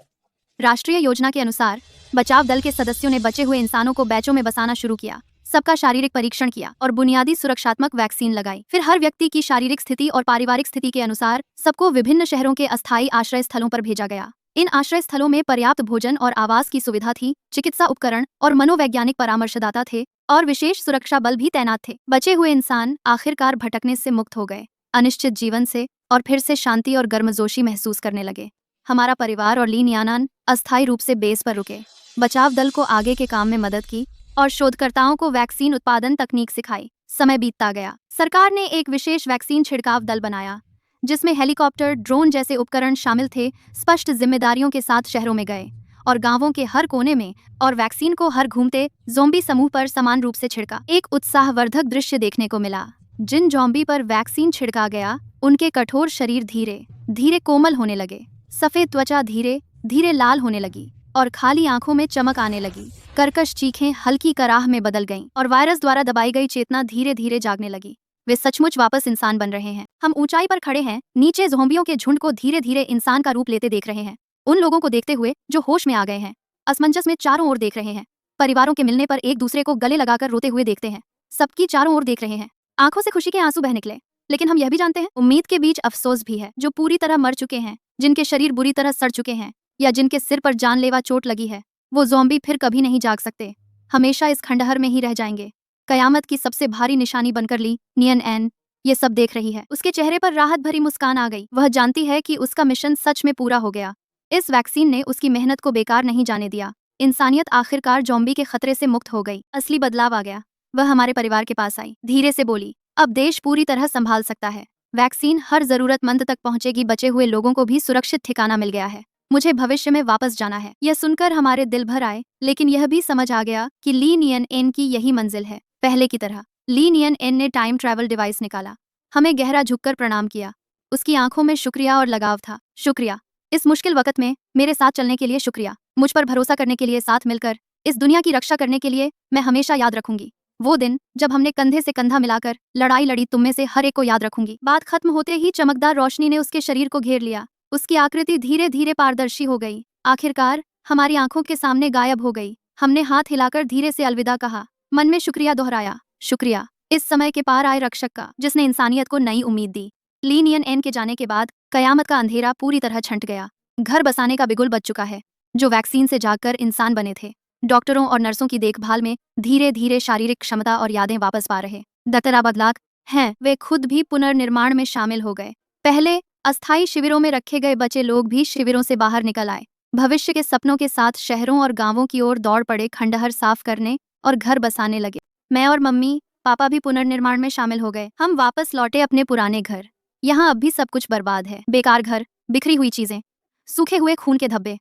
राष्ट्रीय योजना के अनुसार बचाव दल के सदस्यों ने बचे हुए इंसानों को बैचों में बसाना शुरू किया, सबका शारीरिक परीक्षण किया और बुनियादी सुरक्षात्मक वैक्सीन लगाई। फिर हर व्यक्ति की शारीरिक स्थिति और पारिवारिक स्थिति के अनुसार सबको विभिन्न शहरों के अस्थायी आश्रय स्थलों पर भेजा गया। इन आश्रय स्थलों में पर्याप्त भोजन और आवास की सुविधा थी, चिकित्सा उपकरण और मनोवैज्ञानिक परामर्शदाता थे और विशेष सुरक्षा बल भी तैनात थे। बचे हुए इंसान आखिरकार भटकने से मुक्त हो गए, अनिश्चित जीवन से, और फिर से शांति और गर्मजोशी महसूस करने लगे। हमारा परिवार और ली नियानान अस्थायी रूप से बेस पर रुके, बचाव दल को आगे के काम में मदद की और शोधकर्ताओं को वैक्सीन उत्पादन तकनीक सिखाई। समय बीतता गया। सरकार ने एक विशेष वैक्सीन छिड़काव दल बनाया, जिसमें हेलीकॉप्टर, ड्रोन जैसे उपकरण शामिल थे। स्पष्ट जिम्मेदारियों के साथ शहरों में गए और गांवों के हर कोने में और वैक्सीन को हर घूमते ज़ॉम्बी समूह पर समान रूप से छिड़का। एक उत्साहवर्धक दृश्य देखने को मिला। जिन ज़ॉम्बी पर वैक्सीन छिड़का गया, उनके कठोर शरीर धीरे धीरे कोमल होने लगे, सफेद त्वचा धीरे धीरे लाल होने लगी और खाली आंखों में चमक आने लगी। कर्कश चीखें हल्की कराह में बदल गईं और वायरस द्वारा दबाई गई चेतना धीरे धीरे जागने लगी। वे सचमुच वापस इंसान बन रहे हैं। हम ऊंचाई पर खड़े हैं, नीचे ज़ॉम्बियों के झुंड को धीरे धीरे इंसान का रूप लेते देख रहे हैं। उन लोगों को देखते हुए जो होश में आ गए हैं, असमंजस में चारों ओर देख रहे हैं। परिवारों के मिलने पर एक दूसरे को गले लगाकर रोते हुए देखते हैं। सबकी चारों ओर देख रहे हैं। आंखों से खुशी के आंसू बह निकले। लेकिन हम यह भी जानते हैं, उम्मीद के बीच अफसोस भी है। जो पूरी तरह मर चुके हैं, जिनके शरीर बुरी तरह सड़ चुके हैं या जिनके सिर पर जानलेवा चोट लगी है, वो ज़ॉम्बी फिर कभी नहीं जाग सकते, हमेशा इस खंडहर में ही रह जाएंगे। कयामत की सबसे भारी निशानी बनकर ली नियन एन ये सब देख रही है। उसके चेहरे पर राहत भरी मुस्कान आ गई। वह जानती है कि उसका मिशन सच में पूरा हो गया। इस वैक्सीन ने उसकी मेहनत को बेकार नहीं जाने दिया। इंसानियत आखिरकार ज़ॉम्बी के खतरे से मुक्त हो गई। असली बदलाव आ गया। वह हमारे परिवार के पास आई, धीरे से बोली, अब देश पूरी तरह संभाल सकता है। वैक्सीन हर जरूरतमंद तक पहुंचेगी, बचे हुए लोगों को भी सुरक्षित ठिकाना मिल गया है। मुझे भविष्य में वापस जाना है। यह सुनकर हमारे दिल भर आए, लेकिन यह भी समझ आ गया कि ली नियन एन की यही मंजिल है। पहले की तरह ली नियन एन ने टाइम ट्रैवल डिवाइस निकाला, हमें गहरा झुककर प्रणाम किया। उसकी आंखों में शुक्रिया और लगाव था। शुक्रिया, इस मुश्किल वक्त में मेरे साथ चलने के लिए शुक्रिया, मुझ पर भरोसा करने के लिए, साथ मिलकर इस दुनिया की रक्षा करने के लिए। मैं हमेशा याद रखूंगी वो दिन जब हमने कंधे से कंधा मिलाकर लड़ाई लड़ी, तुम में से हर एक को याद रखूंगी। बात खत्म होते ही चमकदार रोशनी ने उसके शरीर को घेर लिया। उसकी आकृति धीरे धीरे पारदर्शी हो गई, आखिरकार हमारी आंखों के सामने गायब हो गई। हमने हाथ हिलाकर धीरे से अलविदा कहा, मन में शुक्रिया दोहराया। शुक्रिया इस समय के पार आए रक्षक का, जिसने इंसानियत को नई उम्मीद दी। ली नियन एन के जाने के बाद कयामत का अंधेरा पूरी तरह छंट गया। घर बसाने का बिगुल बज चुका है। जो वैक्सीन से जागकर इंसान बने थे, डॉक्टरों और नर्सों की देखभाल में धीरे धीरे शारीरिक क्षमता और यादें वापस पा रहे। डॉक्टर बदलाक हैं, वे खुद भी पुनर्निर्माण में शामिल हो गए। पहले अस्थायी शिविरों में रखे गए बचे लोग भी शिविरों से बाहर निकल आए। भविष्य के सपनों के साथ शहरों और गांवों की ओर दौड़ पड़े, खंडहर साफ करने और घर बसाने लगे। मैं और मम्मी पापा भी पुनर्निर्माण में शामिल हो गए। हम वापस लौटे अपने पुराने घर। यहाँ अब भी सब कुछ बर्बाद है। बेकार घर, बिखरी हुई चीजें, सूखे हुए खून के धब्बे,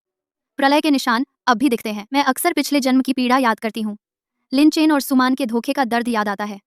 प्रलय के निशान अब भी दिखते हैं। मैं अक्सर पिछले जन्म की पीड़ा याद करती हूँ। लिनचेन और सुमान के धोखे का दर्द याद आता है।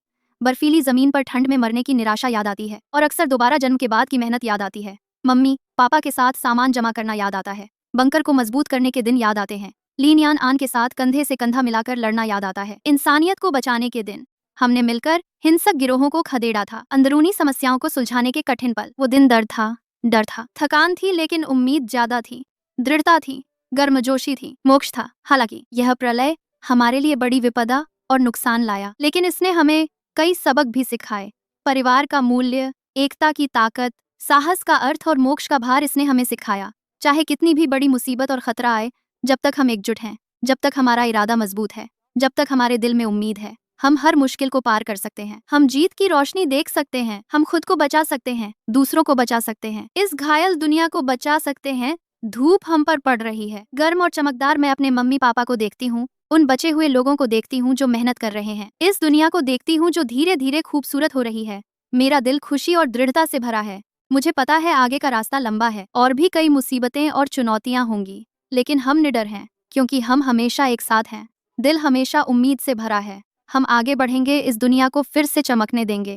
बर्फीली जमीन पर ठंड में मरने की निराशा याद आती है, और अक्सर दोबारा जन्म के बाद की मेहनत याद आती है। मम्मी पापा के साथ सामान जमा करना याद आता है। बंकर को मजबूत करने के दिन याद आते हैं। लीन आन के साथ कंधे से कंधा मिलाकर लड़ना याद आता है। इंसानियत को बचाने के दिन हमने मिलकर हिंसक गिरोहों को खदेड़ा था। अंदरूनी समस्याओं को सुलझाने के कठिन पल। वो दिन दर्द था, डर था, थकान थी, लेकिन उम्मीद ज्यादा थी, दृढ़ता थी, गर्मजोशी थी, मोक्ष था। हालांकि यह प्रलय हमारे लिए बड़ी विपदा और नुकसान लाया, लेकिन इसने हमें कई सबक भी सिखाए। परिवार का मूल्य, एकता की ताकत, साहस का अर्थ और मोक्ष का भार इसने हमें सिखाया। चाहे कितनी भी बड़ी मुसीबत और खतरा आए, जब तक हम एकजुट हैं, जब तक हमारा इरादा मजबूत है, जब तक हमारे दिल में उम्मीद है, हम हर मुश्किल को पार कर सकते हैं। हम जीत की रोशनी देख सकते हैं। हम खुद को बचा सकते हैं, दूसरों को बचा सकते हैं, इस घायल दुनिया को बचा सकते हैं। धूप हम पर पड़ रही है, गर्म और चमकदार। मैं अपने मम्मी पापा को देखती हूँ, उन बचे हुए लोगों को देखती हूँ जो मेहनत कर रहे हैं। इस दुनिया को देखती हूँ जो धीरे धीरे खूबसूरत हो रही है। मेरा दिल खुशी और दृढ़ता से भरा है। मुझे पता है आगे का रास्ता लंबा है और भी कई मुसीबतें और चुनौतियां होंगी, लेकिन हम निडर हैं क्योंकि हम हमेशा एक साथ हैं। दिल हमेशा उम्मीद से भरा है। हम आगे बढ़ेंगे, इस दुनिया को फिर से चमकने देंगे।